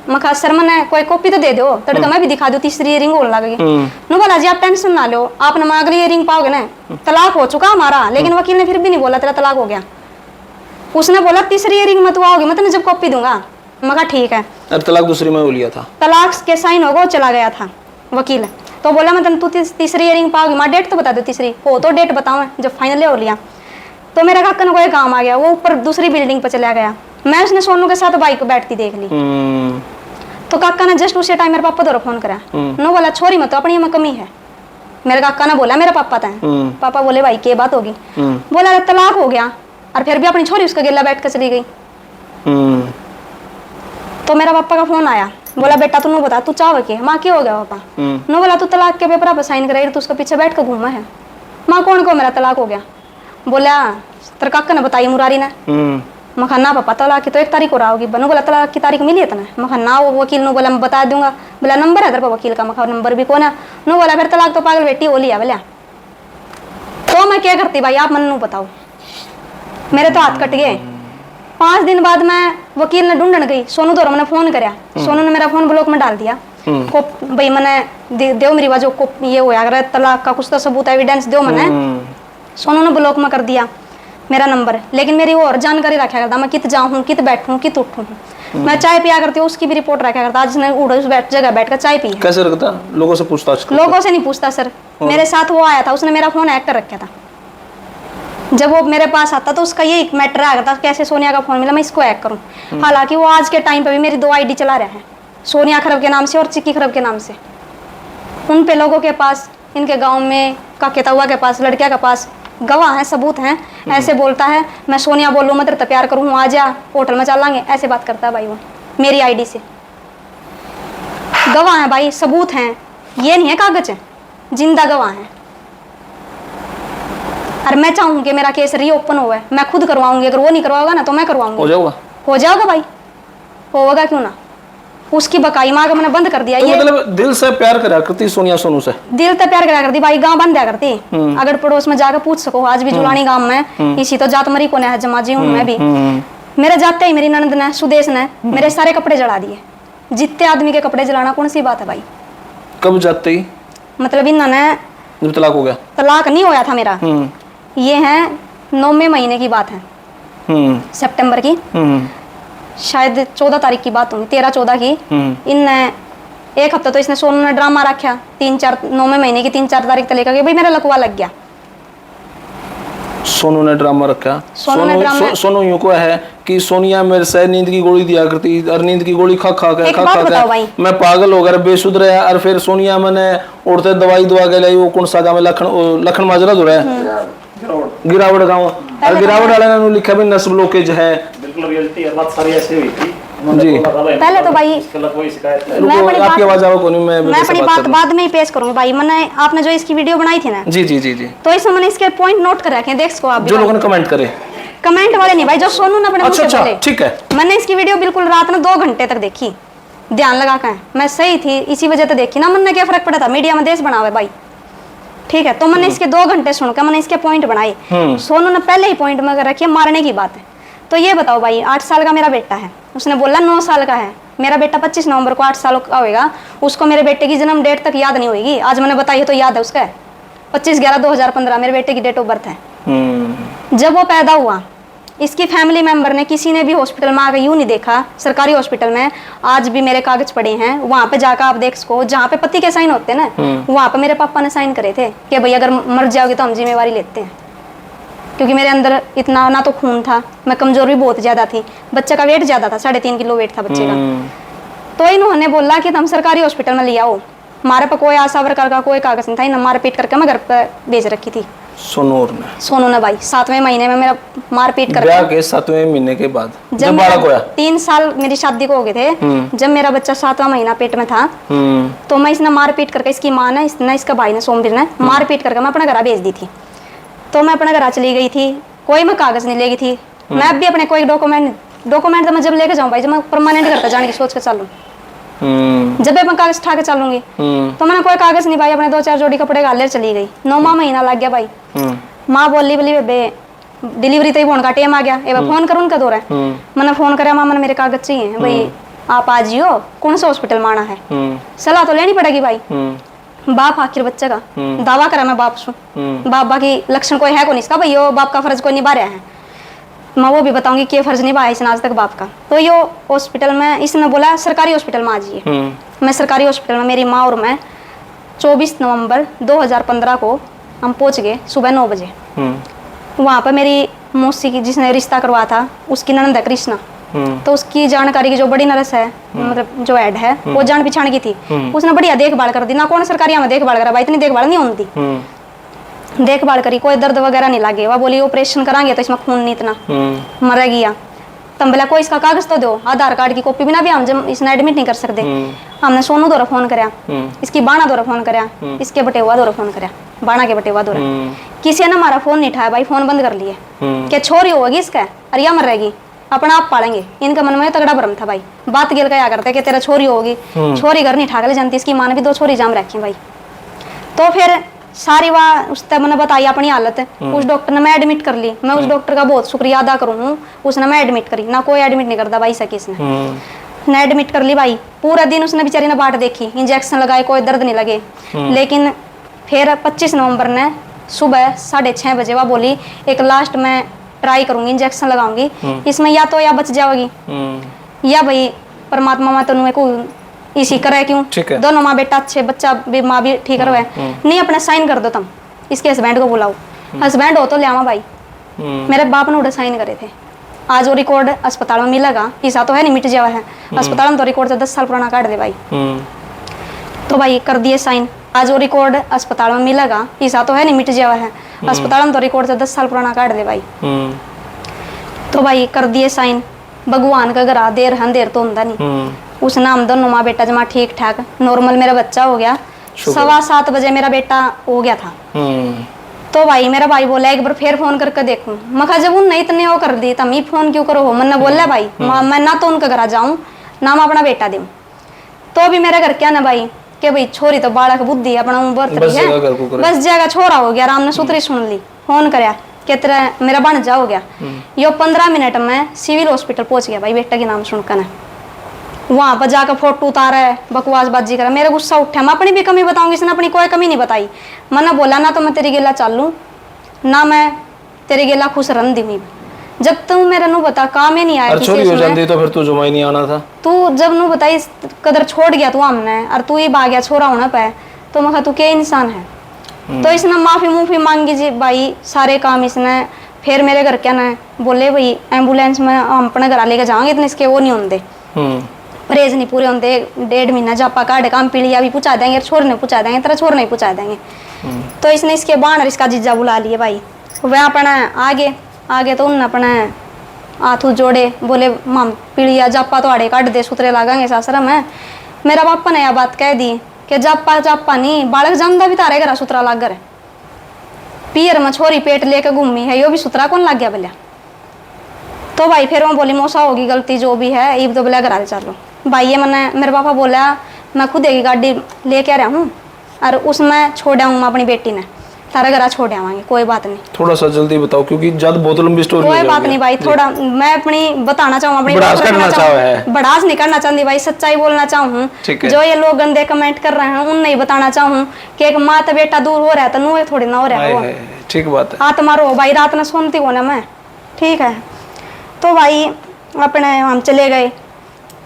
मैं कहा सर मैंने कोई कॉपी तो दे दो, तड़का मैं भी दिखा दूं, तीसरी ईयरिंग होने लगी। नो बोला जी आप टेंशन ना लो, आपने अगली ईयरिंग पाओगे ना, तलाक हो चुका हमारा, लेकिन वकील ने फिर भी नहीं बोला तेरा तलाक हो गया, उसने बोला तीसरी ईयरिंग में तू आओगी मैं तेने जब कॉपी दूंगा, मैं कहा ठीक है। तलाक दूसरी में हो लिया था, तलाक के साइन होगा, चला गया था वकील, तो बोला मैं तू तीसरी ईयरिंग पाओगी, माँ डेट तो बता दो, तीसरी हो तो डेट बताओ, जब फाइनल हो लिया तो मेरा काका ने कोई काम आ गया, वो ऊपर दूसरी बिल्डिंग पर चला गया, मैं उसने सोनू के साथ बाइक पर बैठती देख ली, तो काका ने जस्ट उसी टाइम मेरे पापा द्वारा फोन करा, नो बोला छोरी मत अपनी में कमी है, मेरे काका ने बोला मेरा पापा था, पापा बोले भाई क्या बात होगी, बोला तलाक हो गया, और फिर भी अपनी छोरी उसका गिल्ला बैठ कर चली गई। तो मेरा पापा का फोन आया, बोला बेटा तू बता तू चाह के, माँ क्या हो गया पापा, नो बोला तू तलाक के पेपर पर साइन कराई, तू उसके पीछे बैठ कर घूमा है, माँ कौन को मेरा तलाक हो गया, बोला तेरे काका ने बताई मुरारी ने, मैं कहा ना पापा तलाक की तो 1 तारीख को रहा होगी, बनू बोला तलाक की तारीख मिली है तना, मैं कहा ना, वो वकील ने बोला मैं बता दूंगा, बोला नंबर है तेरे पर वकील का, मैं कहा नंबर भी कौन है, नो बोला फिर तलाक तो पागल बेटी हो लिया, बोला तो मैं क्या करती भाई आप मन बताओ, मेरे तो हाथ कट गए। 5 दिन बाद मैं वकील ने ढूंढने गई, सोनू दौरा मैंने फोन कराया, सोनू ने मेरा फोन ब्लॉक में डाल दिया, को भाई मैंने देव मेरी वजह को ये हो अगर तलाक का कुछ तो सबूत एविडेंस दो मैंने, सोनू ने ब्लॉक में कर दिया मेरा नंबर, लेकिन मेरी और जानकारी रखा करता, मैं कित जाऊँ कित बैठूँ कित उठूँ, मैं चाय पिया करती हूँ, उसकी भी रिपोर्ट रखा करता, आज उस जगह बैठ कर चाय पी। कैसे रखता? लोगों से पूछताछ? लोगों से नहीं पूछता सर, मेरे साथ वो आया था, उसने मेरा फोन हैक कर रखा था, जब वो मेरे पास आता तो उसका ये मैटर आ गया था कैसे सोनिया का फोन मिला मैं इसको हैक करूं, हालांकि वो आज के टाइम पे भी मेरी 2 आईडी चला रहा है, सोनिया खरब के नाम से और चिक्की खरब के नाम से, उन पे लोगों के पास इनके गांव में का केतवा के पास, लड़किया के पास गवाह है, सबूत हैं। ऐसे बोलता है मैं सोनिया बोलूँ मैं तेरे तो प्यार करूँ, आ जा होटल में चलेंगे, ऐसे बात करता है भाई वो मेरी आईडी से। गवाह है भाई, सबूत हैं, ये नहीं है कागज है, जिंदा गवाह है। और मैं चाहूँ कि मेरा केस रीओपन हो, मैं खुद करवाऊंगी, अगर वो नहीं करवाओगा ना तो मैं करवाऊंगी। हो जाओगा भाई, होगा क्यों ना। उसकी बकाई माँ का मैंने बंद कर दिया। तो ये मतलब दिल से प्यार करा करती सोनिया सोनू से, दिल से प्यार करा करती भाई, गांव बंद दिया करती। अगर पड़ोस में जाकर पूछ सको, आज भी जुलानी गांव में इसी तो जात मरी को ने जमाजी हूँ मैं भी। मेरे जाते ही मेरी ननद ने, सुदेश ने मेरे सारे कपड़े जला दिए। जितने आदमी के कपड़े जलाना कौन सी बात है भाई। कब जाते ही मतलब इन्होंने तलाक हो गया? तलाक नहीं होया था मेरा, ये है 9वें महीने की बात है, सितंबर की, शायद 14 तारीख की बात होगी, 13-14 की। इनने एक हफ्ता तो इसने सोनू ने ड्रामा रखा, 9वें महीने की 3-4 तारीख तक लेकर भाई मेरा लकवा लग गया। सोनू ने ड्रामा रखा। सोनू यूं को है कि सोनिया मेरे से नींद की गोली दिया करती और नींद की गोली खा खा के मैं पागल हो गया बेसुध रहा। और फिर सोनिया मैंने उड़ते दवाई दवा के लाई, वो कौन सा गाँव लखन माजरा जो है गिरावट गाँव, और गिरावट वाले ने लिखा भी नस ब्लॉकेज है। बिल्कुल रियलिटी है, बात सारी ऐसे हुई थी जी। पहले तो भाई आपकी आवाज आओ कोनी, मैं अपनी बात बाद में ही पेश करूंगी भाई। मैंने आपने जो इसकी वीडियो बनाई थी ना, जी जी जी जी, तो इसमें मैंने इसके पॉइंट नोट कर रखे हैं, देख सको आप। जो लोगों ने कमेंट करे, कमेंट वाले नहीं भाई, जो सोनू ने अपने मुंह से बोले। ठीक है, मैंने इसकी वीडियो बिल्कुल रात में 2 घंटे तक देखी, ध्यान लगा कर। मैं सही थी इसी वजह से देखी ना, मैंने क्या फर्क पड़ा था, मीडिया में देश बनावे भाई, ठीक है। तो मैंने इसके 2 घंटे सुनकर मैंने इसके पॉइंट बनाए। सोनू ने पहले ही पॉइंट में रखी मारने की बात है। तो ये बताओ भाई, 8 साल का मेरा बेटा है, उसने बोला 9 साल का है। मेरा बेटा 25 नवंबर को 8 साल का होगा। उसको मेरे बेटे की जन्म डेट तक याद नहीं होगी, आज मैंने बताई है तो याद है उसका, 25/11/2015 मेरे बेटे की डेट ऑफ बर्थ है। जब वो पैदा हुआ, इसकी फैमिली मेंबर ने किसी ने भी हॉस्पिटल में आकर यूं नहीं देखा, सरकारी हॉस्पिटल में आज भी मेरे कागज पड़े हैं, वहां पे जाकर आप देख सको, जहाँ पे पति के साइन होते हैं ना, वहां पे मेरे पापा ने साइन करे थे कि भाई अगर मर जाओगे तो हम जिम्मेवारी लेते हैं। क्योंकि मेरे अंदर इतना ना तो खून था, मैं कमजोर भी बहुत ज्यादा थी, बच्चे का वेट ज्यादा था, 3.5 किलो वेट था बच्चे का। तो इन्होंने बोला कि तुम सरकारी हॉस्पिटल में ले आओ। हमारे पे कोई आशा वर्कर का कोई कागज नहीं था, इन्हें मारपीट करके मैं घर पे भेज रखी थी। सोनू ने भाई 7वें महीने में मेरा मारपीट करके, ब्याह के 7वें महीने के बाद जब बालक होया, 3 साल मेरी शादी को हो गए थे, जब मेरा बच्चा 7वां महीना पेट में था, तो मैं इसने मारपीट करके, इसकी माँ ने, इसका भाई ने, सोमवीर ने मारपीट करके मैं अपने घर भेज दी थी। तो मैं अपने घर चली गई थी, कोई मैं कागज नहीं ले गई थी, मैं भी अपने कोई डॉक्यूमेंट तो मैं जब लेके जाऊँ भाई, जब मैं परमानेंट घर पे जाने की सोच के चलूँ, जब मैं कागज उठा के चलूंगी, तो मैंने कोई कागज नहीं भाई, अपने 2-4 जोड़ी कपड़े गाले चली गई। 9वां महीना लग गया भाई। माँ बोली बेबे डिलीवरी तो फोन का टाइम आ गया, फोन करूँ उनका दौरा है। मैंने फोन कराया, माँ मैंने मेरे कागज चाहिए भाई, आप आ जियो, कौन सा हॉस्पिटल में आना है, सलाह तो लेनी पड़ेगी भाई। बाप आखिर बच्चे का दावा करा मैं बाप सु, बाप की लक्षण कोई है को नहीं इसका भाई, यो बाप का फर्ज कोई निभा रहा है। मैं वो भी बताऊंगी कि फर्ज निभाया इसने आज तक बाप का। तो यो हॉस्पिटल में इसने बोला सरकारी हॉस्पिटल में आ जाइए। मैं सरकारी हॉस्पिटल में, मेरी माँ और मैं 24 नवंबर 2015 को हम पहुंच गए सुबह 9 बजे। वहाँ पर मेरी मौसी की, जिसने रिश्ता करवाया था, उसकी ननद है कृष्णा, तो उसकी जानकारी की जो बड़ी नर्स है, मतलब जो ऐड है, वो जान पहचान की थी, उसने बढ़िया देखभाल कर दी ना। कौन सरकारी में देखभाल करा भाई, इतनी देखभाल नहीं होती, देखभाल करी, कोई दर्द वगैरह नहीं लगे। वह बोली ऑपरेशन कराएंगे तो इसमें खून नहीं इतना मरेगी, तब बोला कोई इसका कागज तो दो, आधार कार्ड की कॉपी बिना भी हम जब इसने एडमिट नहीं कर सकते। हमने सोनू दौरा फोन कराया, इसकी बाणा दौरा फोन कराया, इसके बटेवा दौरा फोन कराया, बाणा के बटेवा दौरा, किसी ने हमारा फोन नहीं उठाया भाई, फोन बंद कर लिए। क्या छोरी होगी इसका और या मर रहेगी, अपना आप पालेंगे, इनका मन में तगड़ा भ्रम था भाई। बात गिल क्या करते कि तेरा छोरी होगी, छोरी घर नहीं ठाक ले जानती, इसकी माँ ने भी 2 छोरी जाम रखी भाई। तो फिर सारी बात उसने मैंने बताई अपनी हालत, उस डॉक्टर ने मैं एडमिट कर ली। मैं उस डॉक्टर का बहुत शुक्रिया अदा करूँ, उसने मैं एडमिट करी ना, कोई एडमिट नहीं करता भाई सकी इसने एडमिट कर ली भाई। पूरा दिन उसने बेचारी ने बाट देखी, इंजेक्शन लगाए, कोई दर्द नहीं लगे। लेकिन फिर 25 नवंबर ने सुबह 6:30 बजे वह बोली एक लास्ट में ट्राई करूंगी, इंजेक्शन लगाऊंगी, इसमें या तो या बच जाओगी या भाई परमात्मा माँ तो इसी करे क्यों, दोनों माँ बेटा अच्छे, बच्चा भी माँ भी ठीक रहे, नहीं अपने साइन कर दो तुम, इसके हस्बैंड को बुलाओ, हस्बैंड हो तो ले आवा भाई। मेरे बाप ने उड़े साइन करे थे, आज वो रिकॉर्ड अस्पताल में मिलेगा, ऐसा तो है नहीं मिट जावा है, अस्पताल में तो रिकॉर्ड से 10 साल पुराना काट दे भाई। तो भाई कर दिए साइन। आज वो रिकॉर्ड अस्पताल में मिलेगा, ऐसा तो है नहीं मिट जावा है। अस्पताल में तो रिकॉर्ड से 10 साल पुराना काट दे भाई। तो भाई कर दिए साइन। भगवान का घरा देर अंधेर तो होता नहीं। उस नाम दोनों माँ बेटा जमा ठीक ठाक नॉर्मल मेरा बच्चा हो गया। 7:15 बजे मेरा बेटा हो गया था। तो भाई मेरा भाई बोला एक बार फिर फोन करके देखूं। मैं जब उनने इतने वो कर दी तो मैं फोन क्यों करो हो। मैंने बोला भाई मैं ना तो उनका घर जाऊं ना मैं अपना बेटा दूं। तो भी मेरा घर क्या ना भाई कि भाई छोरी तो बालक बुद्धि अपना बरत रही है, बस जगह छोरा हो गया। आराम ने सुतरी सुन ली, फोन करया कि तेरा मेरा भांजा हो गया। यो 15 मिनट में सिविल हॉस्पिटल पहुंच गया भाई बेटा के नाम सुनकर। वहां पर जाकर फोटो उतारा है, बकवासबाजी करा। मेरा गुस्सा उठा। मैं अपनी भी कमी बताऊंगी, इसने अपनी कोई कमी नहीं बताई। मैंने बोला ना तो मैं तेरी गेला चालू ना मैं तेरी गेला खुश रन दी। जब तू मेरा नु बता काम ही नहीं आया छोरी हो जाती तो फिर तू जुमा ही नहीं आना था। तू जब नु बताई कदर छोड़ गया तू हमने और तू ही भाग गया छोरा होना पे तो मैं कहा तू क्या इंसान है। तो इसने माफी मांगी जी भाई सारे काम इसने। फिर मेरे घर क्या ना बोले भाई एम्बुलेंस में हम अपने घर लेके जाएंगे इतने इसके वो नहीं होंगे परहेज नहीं पूरे होंगे। 1.5 महीना जापा काट काम पीलिया भी पूछा देंगे, छोर नहीं पूछा देंगे, तेरा छोर नहीं पूछा देंगे। तो इसने इसके बाण इसका जीजा बुला लिए भाई। वह अपना आगे तो उन अपने हाथ जोड़े बोले माम पीलिया जापा तो आड़े काट दे सुतरे लागेंगे सासरा में। मेरा पापा ने यह बात कह दी कि जापा नहीं बालक जमदा भी तारे घर सुतरा लाग गए। पियर में छोरी पेट लेके घूमी है यो भी सुतरा कौन लग गया बोलिया। तो भाई फिर मैं बोली मौसा होगी गलती जो भी है ईब तो बोला घर चलो भाई। ये मैंने मेरे पापा बोला मैं खुद एक गाड़ी लेके आ रहा हूँ और उसमें छोड़ आऊँ मैं अपनी बेटी ने तारा घर छोड़ आवांगे कोई बात नहीं। थोड़ा सा जल्दी बताओ क्योंकि ज्यादा बहुत लंबी स्टोरी कोई बात नहीं भाई। थोड़ा मैं अपनी बताना चाहूँ अपनी बड़ास नहीं करना चाहती भाई, सच्चाई बोलना चाहूँ। जो ये लोग गंदे कमेंट कर रहे हैं उन नहीं बताना चाहूँ कि एक माँ तो बेटा दूर हो रहा है तो नु थोड़ी ना हो रहा है। ठीक बात है। आत्मा रो भाई रात में सुनती हो ना मैं ठीक है। तो भाई अपने हम चले गए।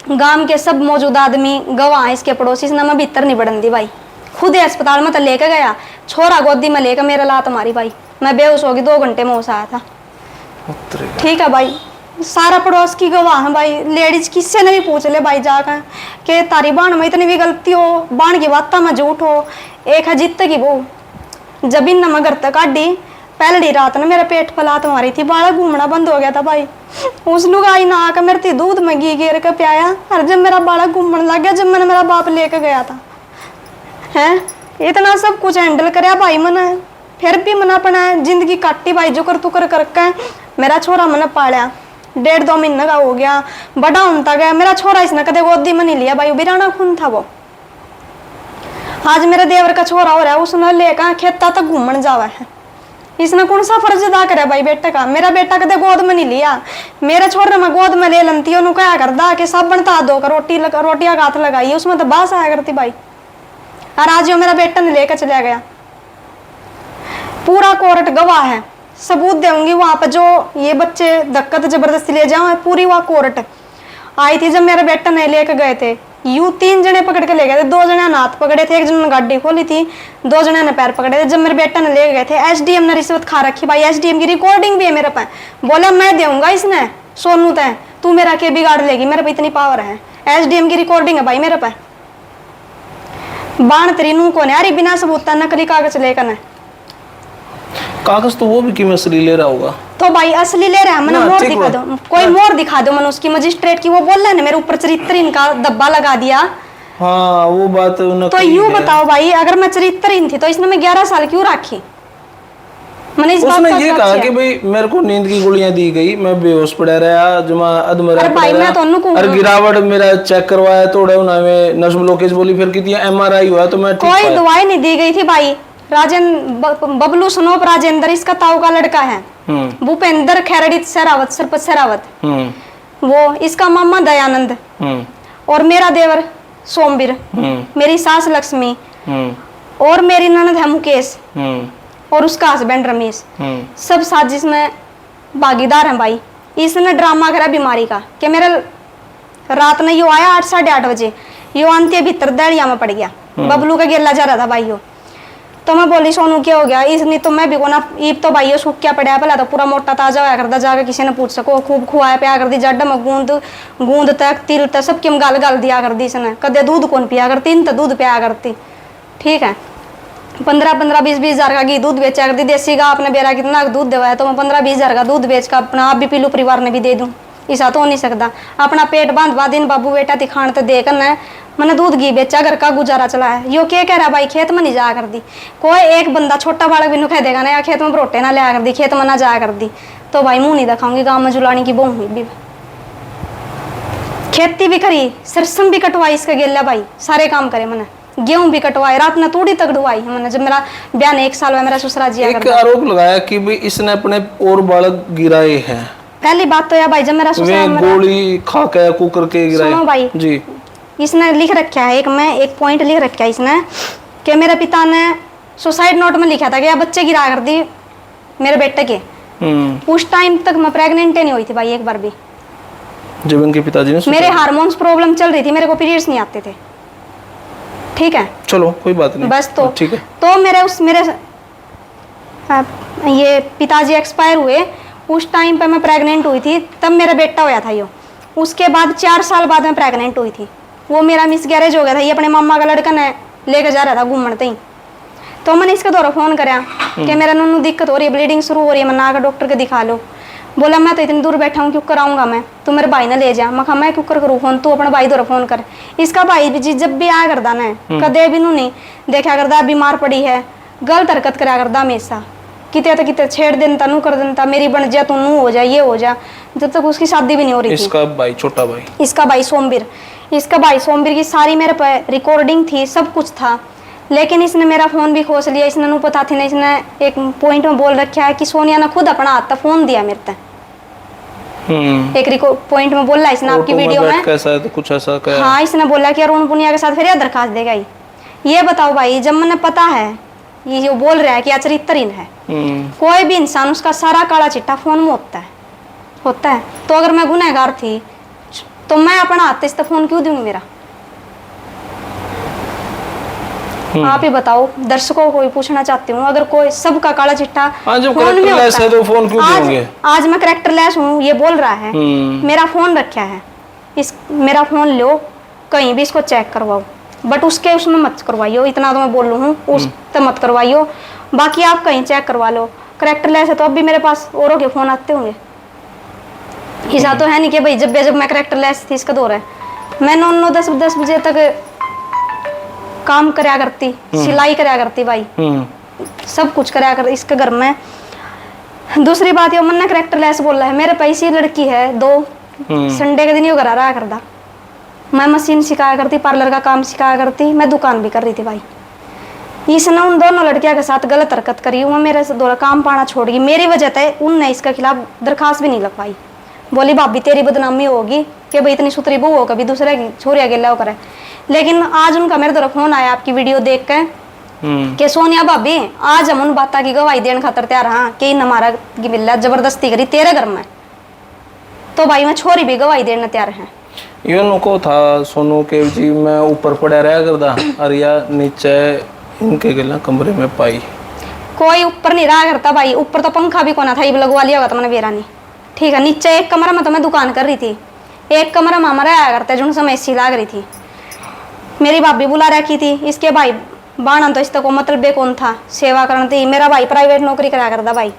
गांव के सब मौजूद आदमी गवाह इसके पड़ोसी से मैं भीतर नहीं बढ़न दी भाई। खुद अस्पताल में तो लेकर गया छोरा गोदी में लेकर मेरा लात मारी भाई। मैं बेहोश होगी 2 घंटे में होश आया था। ठीक है भाई सारा पड़ोस की गवाह है भाई। लेडीज किससे ने भी पूछ ले भाई जाकर कि तारी बाण में इतनी भी गलती हो बाण की बात में झूठ हो। एक है जित की वो जब इन मैं घर तक काटी पहली रात ने मेरा पेट पर लात मारी थी। बालक घूमना बंद हो गया था भाई। उस लोग आई ना आकर मेरे दूध में घी घेर कर पियाया और जब मेरा बालक घूमने लग गया जब मैंने मेरा बाप लेकर गया था हैं इतना सब कुछ हैंडल कराया भाई मैंने। फिर भी मैंने अपना जिंदगी काटी भाई जो कर तू कर करके मेरा छोरा मैंने पालिया 1.5-2 महीने का हो गया बड़ा होता गया। मेरा छोरा इसने कदे गोदी में नहीं लिया भाई बिराना खून था वो। आज मेरे देवर का छोरा हो रहा है उसने लेकर खेता तक घूमने जावा है। इसने कौन सा फर्ज अदा करे भाई बेटे का। मेरा बेटा कदे गोद में नहीं लिया। मेरे छोरे में गोद में ले लंती ओनू क्या करदा कि साबन ता दो कर रोटियां हाथ लगाई उसमें तो बास आया करती भाई। और आज यो मेरा बेटा ने लेकर चला गया। पूरा कोर्ट गवाह है सबूत दूंगी वहां पर जो ये बच्चे धक्का जबरदस्ती ले जाओ पूरी वहां कोर्ट आई थी। जब मेरे बेटा ने लेकर गए थे यू 3 जने पकड़ के ले गए थे। 2 जने ने हाथ पकड़े थे, 1 जने ने गाड़ी खोली थी, 2 जने ने पैर पकड़े थे। जब मेरे बेटा ने ले गए थे एसडीएम ने रिश्वत खा रखी भाई। एसडीएम की रिकॉर्डिंग भी है मेरे पास। बोला मैं दूंगा इसने सोनू तय तू मेरा के बिगाड़ लेगी मेरे पे इतनी पावर है। एसडीएम की रिकॉर्डिंग है भाई मेरे पास। बाण तरी नू कौन यार बिना सबूत नकली कागज लेकर कागज तो वो भी कीमत असली ले रहा होगा। तो भाई असली ले रहा है मैंने मोर दिखा दो कोई मोर दिखा दो मैंने उसकी मजिस्ट्रेट की वो बोल रहा है ना मेरे ऊपर चरित्र इनका धब्बा लगा दिया। हाँ वो बात तो यूं बताओ भाई अगर मैं चरित्रहीन थी तो इसने मैं 11 साल क्यों राखी। मैंने इस उसने ये कहा कि भाई मेरे को नींद की गोलियां दी गई मैं बेहोश पड़ा रहा जमा अधमरा और गिरावट मेरा चेक करवाया थोड़ा उन्हें में नज्म लोकेश बोली फिर कितनी एमआरआई हुआ तो मैं कोई दवाई नहीं दी गई थी भाई। राजेंद्र बबलू सनोप राजेंद्र इसका ताऊ का लड़का है। भूपेंद्र खैरडित शेरावत सरपत शेरावत वो इसका मामा दयानंद और मेरा देवर सोमवीर मेरी सास लक्ष्मी और मेरी ननद है मुकेश और उसका हस्बैंड रमेश सब साजिश में भागीदार हैं भाई। इसने ड्रामा करा बीमारी का कि मेरा रात में यो आया 8-8:30 बजे यो अंत्य भीतर दड़िया में पड़ गया। बबलू का गिरला जा रहा था भाई यो तो मैं बोली सोनू क्या हो गया, इसने तो मैं भी को ना ईब तो भाई सूख क्या पड़ा पहला तो पूरा मोटा ताजा होया करता, जाकर किसी ने पूछ सको, खूब खुआया पिया कर दी, जड्ड में गूंद तक तिल तक सब की गाल गाल दिया कर दी इसने, कदे दूध कौन पिया करती, इन तो दूध पिया करती। ठीक है, 15-15, 20-20 हजार का घी दूध बेचा करती, देसी का आपने बेरा कितना दूध देवा है तो मैं 15-20 हजार का दूध बेच कर अपना आप भी पी लूँ, परिवार ने भी दे दूँ, ऐसा तो हो नहीं सकता। अपना पेट बांध दिन बाबू बेटा तिखान तो दे करना मैंने दूध घी बेचा, घर का गुजारा चला है। यो क्या कह रहा भाई खेत में नहीं जाया कर दी, कोई एक बंदा छोटा बालक भी कह देगा ना या खेत में बरोटे ना लिया कर दी, खेत में ना जाया कर दी, तो भाई मुंह नहीं दिखाऊंगी, गाँव में जुलानी की बहू हुई भी। खेती भी करी, सरसम भी कटवाई इसका गेला भाई, सारे काम करे मैंने, गेहूं भी कटवाई, रात में तूड़ी तक डुवाई मैंने, जब मेरा बयान 1 साल में मेरा ससुरा जिया एक आरोप लगाया कि भाई इसने अपने और बालक गिराए हैं। पहली बात तो यह भाई, जब मेरा ससुरा गोली खा के कुकर के गिराए। सुनो भाई जी, इसने लिख रखा है एक पॉइंट लिख रखा है इसने कि मेरे पिता ने सुसाइड नोट में लिखा था कि बच्चे गिरा कर दी मेरे बेटे के। उस टाइम तक मैं प्रेग्नेंट ही नहीं हुई थी भाई एक बार भी, जब उनके पिताजी ने मेरे हार्मोन्स प्रॉब्लम चल रही थी, मेरे को पीरियड्स नहीं आते थे। ठीक है, चलो कोई बात नहीं, बस तो ठीक है। तो मेरे ये पिताजी एक्सपायर हुए, उस टाइम पे मैं प्रेग्नेंट हुई थी, तब मेरा बेटा होया था यो। उसके बाद 4 साल बाद मैं प्रेग्नेंट हुई थी, वो मेरा मिसगैरेज हो गया था, ये अपने मामा का लड़का ने लेकर जा रहा था घूमने ही। तो मैंने इसके द्वारा फोन कराया कि मेरा नन्नू दिक्कत हो रही है, ब्लीडिंग शुरू हो रही है, मैं ना डॉक्टर के दिखा लो। बोला मैं तो इतनी दूर बैठा हूँ, क्यों कराऊंगा मैं, तू मेरे भाई ने ले जा। मैं कहा मैं क्यों करूँ फोन, तू अपने भाई द्वारा फोन कर। इसका भाई भी जब भी आया करता ना, कदे भी नहीं देखा करता बीमार पड़ी है, गलत हरकत करा करता हमेशा, कितने तो कितने छेड़ देता, नू कर देता, मेरी बन जा, तू नू हो जा, ये हो जा, जब तक उसकी शादी भी नहीं हो रही थी। इसका भाई छोटा भाई, इसका भाई सोमवीर की सारी मेरे पे रिकॉर्डिंग थी, सब कुछ था, लेकिन इसने मेरा फोन भी खोस लिया। इसने नू पता थी ना, इसने एक पॉइंट में बोल रखा है कि सोनिया ने खुद अपना हाथ फोन दिया मेरे तक। एक पॉइंट में बोला इसने आपकी वीडियो में कैसा है तो कुछ ऐसा क्या? हाँ, इसने बोला कि अरुण पुनिया के साथ फिर दरखास्त देगा ही। ये बताओ भाई, जब मैंने पता है ये जो बोल रहा है कि अचरित्रहीन है, कोई भी इंसान उसका सारा काला चिट्ठा फोन में होता है। तो अगर मैं गुनहगार थी तो मैं अपना हाथ इस फोन क्यों दूंगी मेरा? आप ही बताओ, दर्शकों को भी पूछना चाहती हूँ, अगर कोई सबका काला चिट्ठा फोन में होता है तो फोन क्यों दोगे? आज मैं कैरेक्टरलेस हूँ, ये बोल रहा है, मेरा फोन रखा है, मेरा फोन लो, कहीं भी इसको चेक करवाओ, बट उसमें मत करवाइयो, इतना तो मैं बोल लूँ, उस तक मत करवाइयो, बाकी आप कहीं चेक करवा लो। कैरेक्टरलेस है तो अब भी मेरे पास औरों के फोन आते होंगे, हिसा तो है नहीं कि भाई जब मैं कैरेक्टरलेस थी इसका दौर है, मैं 9-10 बजे तक काम करया करती, सिलाई करया करती भाई, सब कुछ करया कर इसके घर में। दूसरी बात ये मैंने कैरेक्टरलेस बोला है, मेरे पैसे लड़की है 2, संडे के दिन ये घर रहा करता, मैं मशीन सिखाया करती, पार्लर का काम सिखाया करती, मैं दुकान भी कर रही थी भाई। इसने उन दोनों लड़कियों के साथ गलत हरकत करी, वो मेरे से द्वारा काम पाना छोड़ गई, मेरी वजह से उनने इसके खिलाफ दरखास्त भी नहीं लगवाई। बोली भाभी तेरी बदनामी होगी कि भाई इतनी सुथरी बहू हो, कभी दूसरे की छोरिया गेला करे। लेकिन आज उनका मेरे तरफ फोन आया आपकी वीडियो देख के कि सोनिया भाभी आज हम उन बातों की गवाही देने खातर तैयार हाँ कि इन हमारा मिला जबरदस्ती करी तेरे घर में, तो भाई मैं छोरी भी गवाही देने तैयार है। यो नको था सोनू के जी मैं ऊपर पड़ा रहा करदा अरिया नीचे इनके गला कमरे में पाई, कोई ऊपर नहीं रहा करता भाई, ऊपर तो पंखा भी कोना था, ये लगवा लिया होगा तो मैंने बेरा नहीं। ठीक है, नीचे एक कमरा में तो मैं दुकान कर रही थी, एक कमरा में हमारा आया करता है जो समय एसी लाग रही थी, मेरी भाभी बुला रखी थी, इसके भाई बाणा तो इस तक मतलब बे कौन था सेवा करना थी। मेरा भाई प्राइवेट नौकरी करा करता भाई,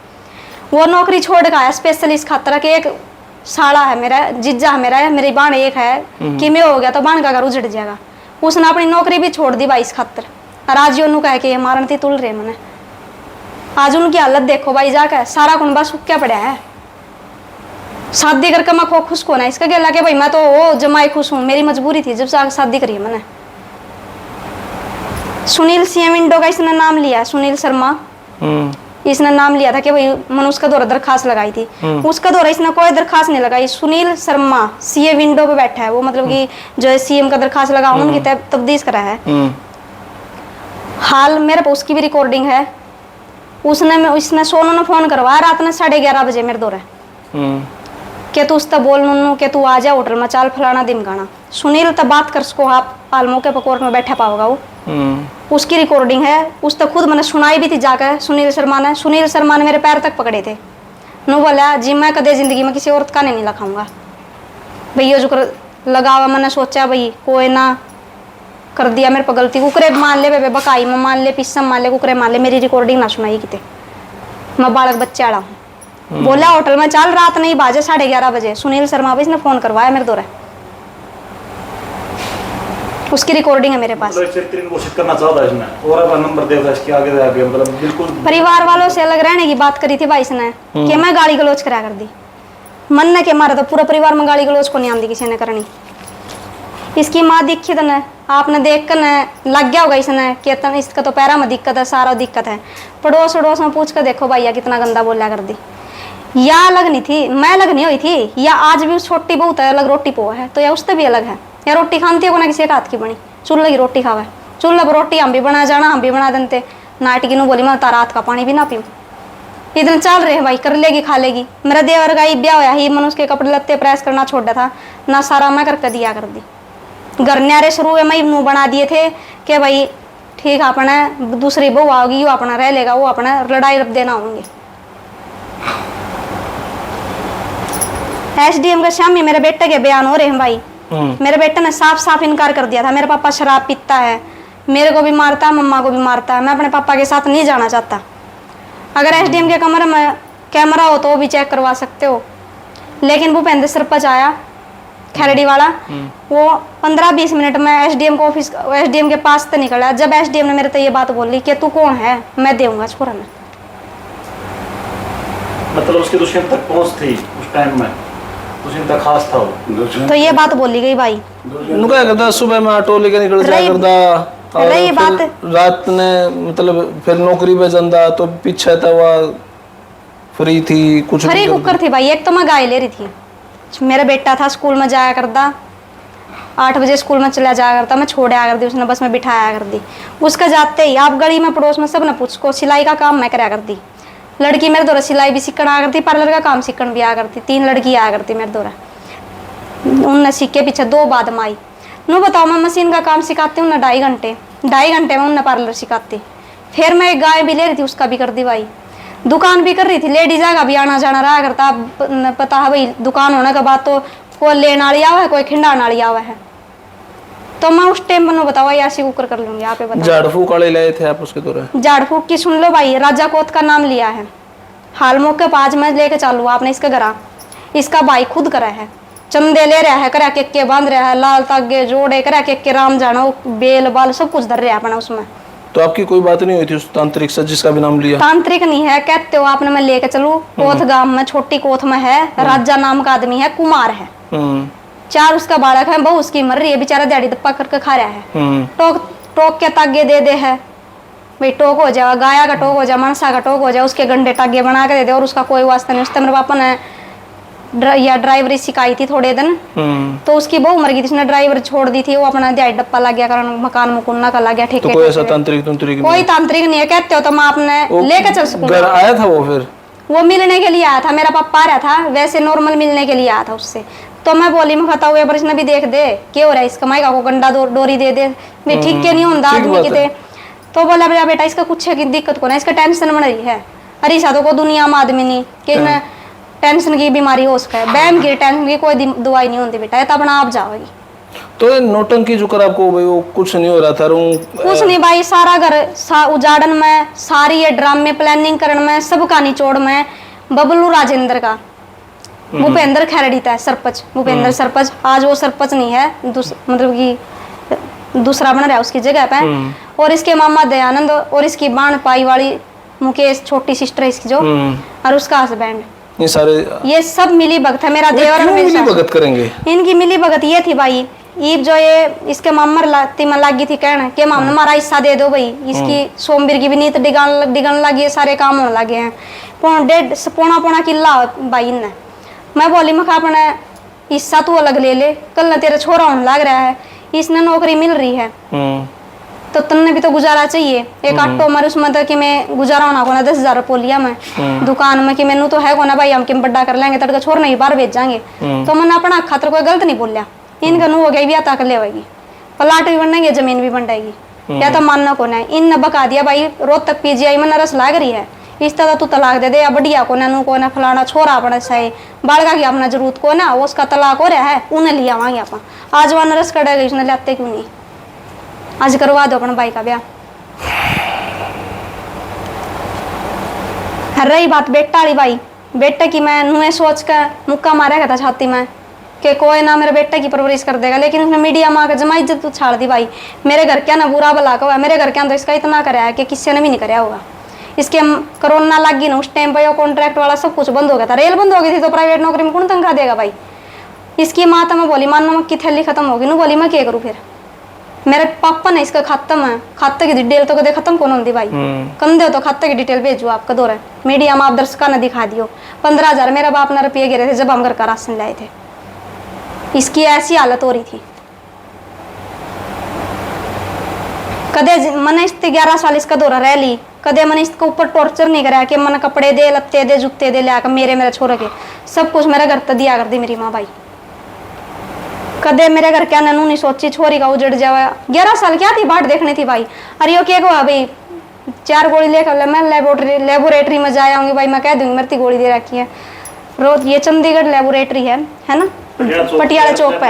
वो नौकरी छोड़ के आया स्पेशल इस खातर के एक साड़ा है मेरा, जिज्जा है मेरा, मेरी बाण एक है कि मैं हो गया तो बाण का घर उजड़ जाएगा, उसने अपनी नौकरी भी छोड़ दी भाई इस खातर। और आज उन्होंने कहा कि मारन थी तुल रहे मैंने, आज उनकी हालत देखो भाई, जाकर सारा कुंबा सूख्या पड़ा है। शादी करके मैं खो खुश को ना इसका क्या लगे भाई, मैं तो वो जमाई खुश हूँ, मेरी मजबूरी थी जब से शादी करी मैंने। सुनील सीएम विंडो का इसने नाम लिया, सुनील शर्मा इसने नाम लिया था कि भाई मैंने उसका दौरा दरखास्त लगाई थी, उसका दौरा इसने कोई दरखास्त नहीं लगाई। सुनील शर्मा सीए विंडो पे बैठा है, वो मतलब कि जो है सीएम का दरखास्त लगा उनकी तब्दील करा है। हाल मेरे पास उसकी भी रिकॉर्डिंग है, उसने सोनू ने फोन करवाया रात में 11:30 बजे मेरे दौरे कि तू उससे बोल नन्नू कि तू आ जा होटल में चाल फलाना दिमकाना। सुनील तब बात कर सको आप हाल मौके पर कोर्ट में बैठा पाओगा वो। उसकी रिकॉर्डिंग है, उस तक खुद मैंने सुनाई भी थी जाकर सुनील शर्मा ने। सुनील शर्मा ने मेरे पैर तक पकड़े थे। नू बोला जी मैं कदे जिंदगी में किसी औरत का नहीं लखाऊंगा भैया जो लगावा। मैंने सोचा भाई कोई ना कर दिया मेरे पर गलती, कुकरे मान ले बेबे बकाई में मान ले पिस्सम मान ले कुकरे मान ले, मेरी रिकॉर्डिंग ना सुनाई किते। मैं बालक बच्चे आड़ा हूँ। बोला होटल में चल रात नहीं बाजे 11:30 बजे सुनील शर्मा भाई इसने फोन करवाया मेरे दौरे। उसकी रिकॉर्डिंग है मेरे पास। घोषित करना चाहता है इसमें और अब नंबर देगा इसके आगे आगे मतलब बिल्कुल परिवार वालों से अलग रहने की बात करी थी भाई इसने कि मैं गाली गलौज करा कर दी। मन ने के मारा तो पूरा परिवार में गाली गलौज को नहीं आती किसी ने करनी। इसकी माँ दिखी तो न आपने देख कर न लग गया होगा इसने कि इसका तो पैरा में दिक्कत है, सारा दिक्कत है। पड़ोस वड़ोस में पूछ कर देखो भैया कितना गंदा बोला कर दी। या अलग नहीं थी, मैं अलग नहीं हुई थी, या आज भी छोटी बहुत है अलग रोटी पोहा है तो या उससे भी अलग है। या रोटी खाती है को ना किसी एक हाथ की बनी, चूल्हे की रोटी खावा है। चूल्हे पर रोटी हम भी बना जाना हम भी बना देते। नाटकी नु बोली मैं तारा हाथ का पानी भी ना पीऊँ। इधर चल रहे भाई कर लेगी खा लेगी। मेरा देवर का ही ब्याह होया ही मन उसके कपड़े लत्ते प्रेस करना छोड़ा था ना, सारा मैं करके दिया कर दी। घर न्यारे शुरू में मैं मुँह बना दिए थे कि भाई ठीक है अपना दूसरी बहू आओगी वो अपना रह लेगा, वो अपना लड़ाई रख देना होंगे। SDM के शाम में मेरे बेटे के बयान हो रहे हैं भाई। मेरे बेटे ने साफ साफ इनकार कर दिया था मेरे पापा शराब पीता है, मेरे को भी मारता है, मम्मा को भी मारता है, मैं अपने पापा के साथ नहीं जाना चाहता। अगर SDM के कमरे में कैमरा हो तो वो भी चेक करवा सकते हो। लेकिन भूपेंद्र सरपंच आया खैरड़ी वाला, वो 15-20 मिनट में SDM को ऑफिस SDM के पास से निकला। जब SDM ने मेरे से ये बात बोली कि तू कौन है मैं देऊंगा छोरा ने। मतलब उसकी दुश्मन तक पहुंच थी उस टाइम में, दुश्मन तक खास था वो। तो ये बात बोली गई भाई। क्या करता सुबह में ऑटो लेके निकल जाया करता और रही बात रात ने मतलब फिर नौकरी पे ਜਾਂਦਾ तो पीछे था वह फ्री थी कुछ फ्री कुकर थी भाई। एक तो मैं गाय ले रही थी, मेरा बेटा था स्कूल में जाया करता 8 बजे स्कूल में चला जाया करता, मैं छोड़ आया कर दी, उसने बस में बिठाया कर दी। उसका जाते ही आप गली में पड़ोस में सब ने पूछ को सिलाई का काम मैं कराया करती। लड़की मेरे द्वारा सिलाई भी सीखण आ करती, पार्लर का काम सीखण भी आ करती। 3 लड़की आया करती मेरे द्वारा। उनने सीख के पीछे 2 बाद में आई। नू बताओ मैं मशीन का काम सिखाती हूँ ना 2.5 घंटे में उन्हें पार्लर सिखाती। फिर मैं एक गाय भी ले रही थी उसका भी कर दी भाई। दुकान भी कर रही थी, लेडीज का भी आना जाना रहा करता। पता है भाई दुकान होने के बाद तो कोई लेने वाली आवा है कोई खिंडाने वाली आवा है। तो मैं उस टाइम पर बताओ ऐसी कुकर कर लूंगी। आप बताओ झाड़ फूक वाले लाए थे आप उसके दौरान? झाड़ फूक की सुन लो भाई, राजा कोत का नाम लिया है। हाल मौके पर आज मैं लेके चालू आपने इसका घरा, इसका भाई खुद करा है। चंदे ले रहा है, करा के बांध रहा है, लाल तागे जोड़े करा के राम जाना बेल बाल सब कुछ धर रहा है अपना उसमें। तो आपकी कोई बात नहीं हुई थी उस तांत्रिक से जिसका भी नाम लिया? तांत्रिक नहीं है कहते हो आपने, मैं लेके चलू। कोथ गांव में छोटी कोथ में है, राजा नाम का आदमी है, कुमार है, 4 उसका बालक है, बहु उसकी मर रही है, बेचारा दिहाड़ी दप्पा करके खा रहा है। टोक के तागे दे है भाई, टोक हो जाए गाया का टोक हो जाए मनसा का टोक हो जाए, उसके गंडे टागे बना के दे दे और उसका कोई वास्ता नहीं। उससे मेरे पापा ने या ड्राइवरी सिखाई थी थोड़े दिन, तो उसकी बहू मर गई थी, उसने ड्राइवर छोड़ दी थी, वो अपना दिहाड़ी डप्पा लग गया कारण मकान मुकुन्ना का लग गया ठेके। तो कोई ऐसा तांत्रिक कोई तांत्रिक नहीं है कहते हो तो मैं आपने लेकर चल सकूं। घर आया था वो? फिर वो मिलने के लिए आया था, मेरा पापा आ रहा था वैसे नॉर्मल मिलने के लिए आया था उससे। तो मैं बोली मैं खाता हुए प्रश्न भी देख दे क्या हो रहा है इसका, माइका को गंडा डोरी दे दे ठीक के नहीं होता आदमी की। तो बोला भैया बेटा इसका कुछ है दिक्कत को ना, इसका टेंशन बन रही है। अरे साधो को दुनिया में आदमी नहीं कि टेंशन की बीमारी हो उसका है, बैम की टेंशन की कोई दवाई नहीं होती बेटा, ये तो अपना आप जाओगी। तो ये नौटंकी जो कर आपको भाई वो कुछ नहीं हो रहा था? कुछ नहीं भाई, सारा घर उजाड़न में, सारी ये ड्रामे प्लानिंग करने में, सब का निचोड़ में बबलू राजेंद्र का भूपेंद्र खैरड़ी था सरपंच, भूपेंद्र सरपंच। आज वो सरपंच नहीं है, मतलब कि दूसरा बन रहा है उसकी जगह पे। और इसके मामा दयानंद और इसकी बाण पाई वाली मुकेश छोटी सिस्टर है इसकी जो, और उसका हस्बैंड, ये सब मिली भगत है। मेरा देवर मिली भगत करेंगे? इनकी मिली भगत ये थी भाई, ईब जो ये इसके मामर लागी थी कहना कि मामा हमारा हिस्सा दे दो भाई, इसकी सोमवीर की भी नीत डिगन लगी है, सारे काम होने लगे हैं। पौना किला भाई ने। मैं बोली मैं अपना हिस्सा तू अलग ले ले, कल न तेरा छोरा होने लग रहा है, इसने नौकरी मिल रही है। तो तुमने भी तो गुजारा चाहिए। एक आटो मारे उसमें तो कि मैं गुजारा होना को ना 10,000 पोलिया में दुकान में कि मैनू तो है को ना भाई हम किम बड्डा कर लेंगे तड़का छोड़ नहीं बाहर भेज जाएंगे। तो मैंने अपना खातर कोई गलत नहीं बोलिया। इनका नू हो गई भी तक ले होगी, प्लाट भी बनेगी, जमीन भी बन जाएगी, या तो मानना को ना। इन ने बका दिया भाई रोज तक पीजीआई में नरस लाग रही है, इस तरह तू तलाक दे दे या बढ़िया को ना नू को ना फलाना छोरा अपने सही बालका की अपना जरूरत को ना उसका तलाक हो रहा है उन्हें लिया आवांगे अपन। आज वह नरस करेगा उसने लाते क्यों नहीं, आज करवा दो अपने भाई का ब्याह। रही बात बेटा वाली भाई, बेटे की मैं नुए सोच कर मुक्का मारेगा था छाती में कि कोई ना मेरे बेटे की परवरिश कर देगा, लेकिन उसने मीडिया में आकर जमा इज्जत तो छाड़ दी भाई। मेरे घर क्या ना बुरा भला का हुआ, मेरे घर के अंदर इसका इतना कराया है कि किसी ने भी नहीं कराया होगा। इसके कोरोना लग गई ना उस टाइम पर कॉन्ट्रैक्ट वाला सब कुछ बंद हो गया था, रेल बंद हो गई थी, तो प्राइवेट नौकरी में कौन तनख्वाह देगा भाई। इसकी माँ तो मैं बोली मान नमक की थैली खत्म होगी ना, बोली मैं क्या करूँ फिर। मेरे पापा ने इसका खत्म है, खाते की डिटेल तो कदे खत्म कौन होती भाई, कंधे हो तो खाते की डिटेल भेजो आपका दौर है मीडिया में आप दर्शकों ने दिखा दियो। 15,000 मेरा बाप ने रुपये गिरे थे जब हम घर का राशन लाए थे। इसकी ऐसी हालत हो रही थी। कदे मैंने इससे 11 साल इसका दौरा रह ली, कदे मैंने इसके ऊपर टॉर्चर नहीं कराया कि मैंने कपड़े दे लत्ते दे जूते दे लिया मेरे छोरे के सब कुछ मेरे घर तक दिया कर दी मेरी माँ भाई। कदे मेरे घर क्या ननू नहीं सोची छोरी का उजड़ जावा। 11 साल क्या थी बाट देखनी थी भाई। अरे यो क्या हुआ भाई 4 गोली लेकर मैं लेबोरेटरी में जाया आऊंगी भाई, मैं कह दूंगी मेरी गोली दे रखी है रोज। ये चंडीगढ़ लेबोरेटरी है ना पटियाला चौक पे,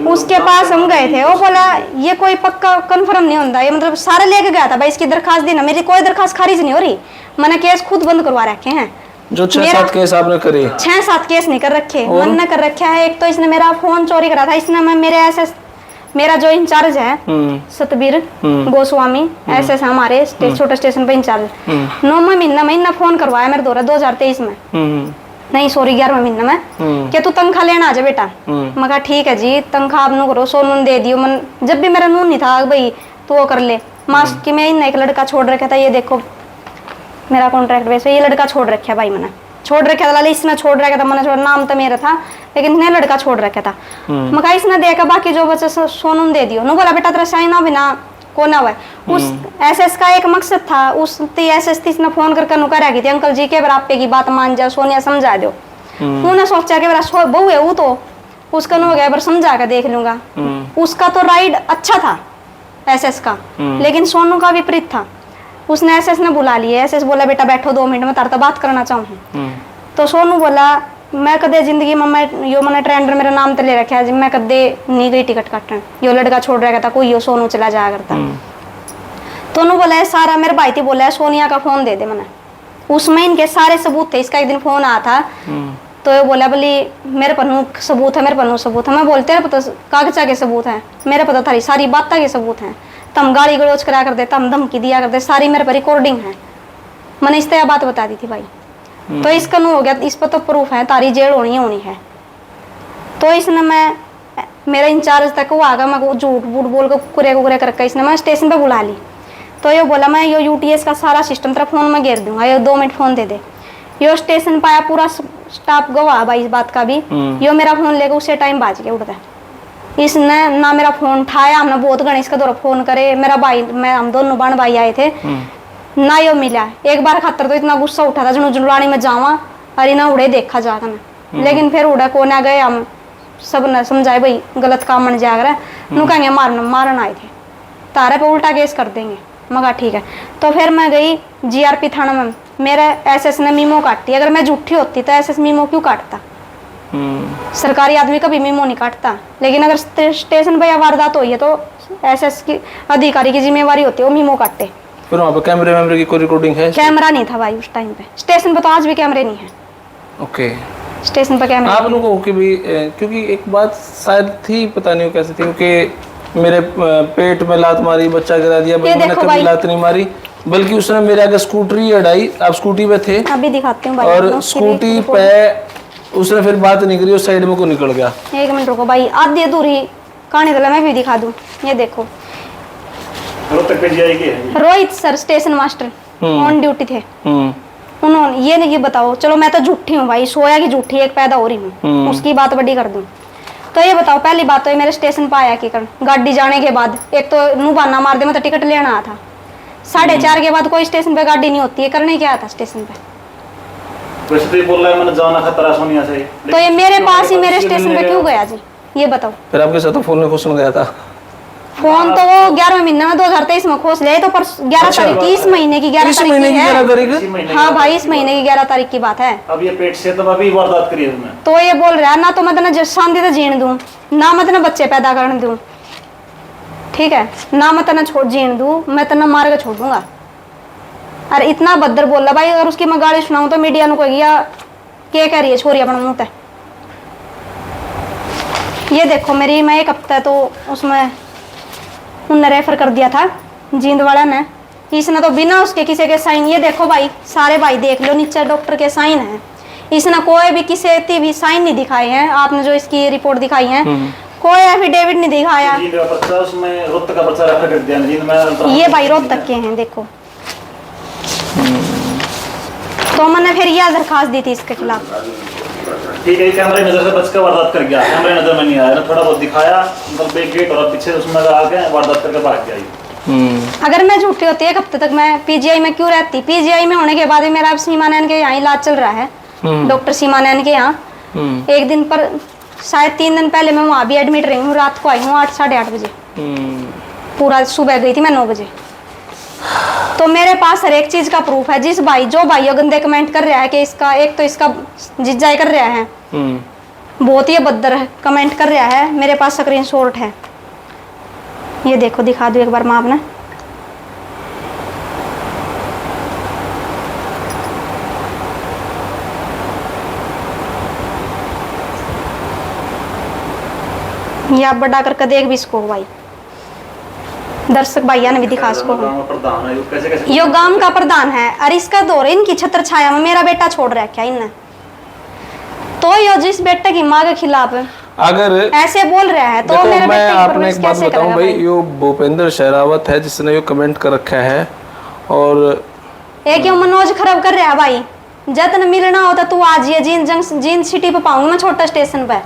उसके पास हम गए थे। वो बोला ये कोई पक्का कंफर्म नहीं होता, ये मतलब सारे लेके गया था भाई इसकी दरखास्त देना, मेरी कोई दरखास्त खारिज नहीं हो रही। मैंने केस खुद बंद करवा रखे हैं। जो 6-7 केस आपने करे, 6-7 केस नहीं कर रखे, मन ने कर रखा है। एक तो इसने मेरा फोन चोरी करा था, इसने मेरे एसएस मेरा जो इंचार्ज है सतबीर गोस्वामी एसएस हमारे छोटे स्टेशन पे इंचार्ज, 9वां महीना फोन करवाया मेरे द्वारा 2023 में, नहीं सॉरी 11वें महीने में कि तू तनख्वाह लेना आ जा बेटा। मैं कहा ठीक है जी तनख्वाह आप नू करो, सोनू दे दियो। मन जब भी मेरा नून नहीं था भाई तो वो कर ले मास्क की। मैं इन एक लड़का छोड़ रखा था, ये देखो मेरा कॉन्ट्रैक्ट वैसे ये लड़का छोड़ रखा भाई, मैंने छोड़ रखा था लाली इसने छोड़ रखा था, मैंने छोड़ नाम तो मेरा था लेकिन इसने लड़का छोड़ रखा था। मैं कहा इसने देखा बाकी जो बच्चे सोनू दे दियो। नू बोला बेटा तेरा साइन ना बिना को ना हुआ। उस एसएस का एक मकसद था, उस एसएस थी इसने फोन करके नुकरा की थी अंकल जी के बराबर की बात मान जाओ सोनिया समझा दो। उन्होंने सोचा कि मेरा बहू है वो तो उसका हो गया पर समझा कर देख लूंगा। उसका तो राइड अच्छा था एसएस का, लेकिन सोनू का विपरीत था। उसने एसएस ने बुला लिया, एसएस बोला बेटा बैठो 2 मिनट में तार तो बात करना चाहूँ। तो सोनू बोला मैं कदे जिंदगी में मैंने ट्रेंडर मेरा नाम तो ले रखा है, मैं कदे नहीं गई टिकट काटने, यो लड़का छोड़ रहा था कोई यो सोनू चला जाया करता। तो उन्होंने बोला है सारा मेरे भाई थी बोला है सोनिया का फोन दे दे मैंने, उसमें इनके सारे सबूत थे। इसका एक दिन फोन आया था तो ये बोला बोली मेरे पन्नू सबूत है, मेरे पन्नू सबूत है। मैं बोलते हैं पता कागजा के सबूत है, मेरे पता थारी सारी बातें के सबूत हैं, तम गाली गलोच करा कर दे, तम धमकी दिया करते, सारी मेरे पर रिकॉर्डिंग है। मैंने इस तरह बात बता दी थी भाई। तो इसका नु हो गया, इस पर तो प्रूफ है तारी जेल होनी है। तो इसने मैं मेरा इंचार्ज तक वो आ गया, मैं झूठ बूट बोल कर कुरे करके इसने मैं स्टेशन पे बुला ली। तो ये बोला मैं यो यूटीएस का सारा सिस्टम तेरा फोन में घेर दूंगा, ये 2 मिनट फोन दे दे। यो स्टेशन पाया पूरा स्टाफ गवाह भाई इस बात का भी। यो मेरा फोन लेकर उसे टाइम बाज के उठता है। इसने ना मेरा फोन उठाया, हमने बहुत गणेश का दौरा फोन करे, मेरा भाई मैं हम दोनों बहन भाई आए थे ना यो मिला। एक बार खातर तो इतना गुस्सा उठा था जुनू जुलानी में जावा अरे ना उड़े देखा जाता मैं, लेकिन फिर उड़ा को ना गए। हम सब ने समझाए भाई गलत काम मन जाग रहा है, नू कहेंगे मारन आए थे तारे पे उल्टा केस कर देंगे। मगा ठीक है। तो फिर मैं गई जीआरपी थाना में, मेरे एसएस ने मीमो काटी। अगर मैं झूठी होती तो एसएस मीमो क्यों काटता? सरकारी आदमी कभी मीमो नहीं काटता, लेकिन अगर स्टेशन पे वारदात हुई है तो एसएस की अधिकारी की जिम्मेवारी होती है वो मीमो काटे। फिर वहाँ पे कैमरे की कोई रिकॉर्डिंग है? कैमरा नहीं था भाई उस टाइम पे, स्टेशन पे तो आज भी कैमरे नहीं है। ओके स्टेशन पे कैमरा आप लोगों को भी क्योंकि एक बात शायद थी पता नहीं कैसे थी, क्योंकि मेरे पेट में लात मारी, बच्चा गिरा दिया, मैंने कभी लात नहीं मारी, बल्कि उसने मेरे आगे स्कूटरी अड़ाई। आप स्कूटी पे थे, अभी दिखाती हूँ भाई, और स्कूटी पे उसने फिर बात नहीं करी, उस साइड में को निकल गया। 1 मिनट रुको भाई, आधी अधूरी कहानी तो मैं भी दिखा दूं। ये देखो Rohit sir station master on duty थे। उन्होंने ये नहीं बताओ, चलो मैं तो झूठी हूँ भाई, सोया की झूठी एक पैदा हो रही हूँ, उसकी बात बड़ी कर दूं। तो ये बताओ, पहली बात तो ये मेरे स्टेशन पर आया कि गाड़ी जाने के बाद एक तो नू बहाना मार दे, मैं तो टिकट लेना आया था। 4:30 के बाद कोई स्टेशन पे गाड़ी नहीं होती है, करने क्या था स्टेशन पे? वैसे तो ये बोल रहा है मैंने जाना खतरा सोनिया से, तो ये मेरे पास ही मेरे स्टेशन पे क्यों गया जी, ये बताओ। फिर आपके साथ तो फोन में खुश गया था। फोन तो वो 11वें महीने में 2023 में खोस ले, तो पर 11 तारीख की, इस महीने की 11 इस तारीख महीने की की 11 है। तारीख? हाँ भाई, इस महीने की 11 तारीख की बात है। अब ये पेट से तो अभी वारदात करी है उसने। तो ये बोल रहा है ना, तो मैं तेना शांति से जीण दूं, ना मैं तेना बच्चे पैदा करने दूं, ठीक है ना, मैं तेना छोड़ जीण दूं, मैं तेना मार के छोड़ दूंगा। अरे इतना बदर बोल रहा भाई, अगर उसकी मैं गाली सुनाऊं तो मीडिया ने कहेगी क्या कह रही है छोरी अपना मुंह पे। ये देखो मेरी, मैं एक हफ्ता तो उसमें उनने रेफर कर दिया था जींद वाला ने, इसने तो बिना उसके किसी के साइन, ये देखो भाई सारे भाई देख लो, नीचे डॉक्टर के साइन है, इसने कोई भी किसी भी साइन नहीं दिखाए हैं। आपने जो इसकी रिपोर्ट दिखाई है, कोई एफिडेविट नहीं दिखाया। जींद का पर्चा उसमें रोहतक का पर्चा रेफर कर दिया जींद में, ये भाई रोहतक के हैं देखो। तो मैंने फिर यह दरखास्त दी थी इसके खिलाफ। ठीक है, कैमरे नजर से बच कर वारदात कर गया, कैमरे नजर में नहीं आया ना, थोड़ा बहुत दिखाया मतलब एक गेट और पीछे उसमें आके वारदात करके भाग गया। अगर मैं झूठी होती एक हफ्ते तक मैं पीजीआई में क्यों रहती? पीजीआई में होने के बाद भी मेरा सीमा नैन के यहाँ इलाज चल रहा है, डॉक्टर सीमा नैन के यहाँ। एक दिन पर शायद 3 दिन पहले मैं वहाँ भी एडमिट रही हूँ, रात को आई हूँ 8 साढ़े 8 बजे, पूरा सुबह गई थी मैं 9 बजे। तो मेरे पास हर एक चीज का प्रूफ है। जिस भाई जो भाई गंदे कमेंट कर रहा है कि इसका एक तो इसका जिज्जाई कर रहा है, बहुत ही अभद्र है कमेंट कर रहा है, मेरे पास स्क्रीनशॉट है, ये देखो दिखा दो एक बार मैं आपने। ये आप बड़ा करके देख भी इसको भाई, दर्शक भाइया ने भी दिखा इसको। यो गांव का प्रधान है और इसका दौर इनकी छत्र छाया में मेरा बेटा छोड़ रखा है इनने। तो यो जिस बेटे की माँ के खिलाफ अगर ऐसे बोल रहा है तो देखो, मेरे मैं बेटे की आपने परवरिश एक बात कैसे बताऊं करेगा भाई, यो भूपेंद्र शहरावत है जिसने यो कमेंट कर रखा है, और एक यो मनोज खराब कर रहा है भाई। जतन मिलना होता तू आज ये जीन सिटी पे पाऊंगी मैं छोटा स्टेशन पे।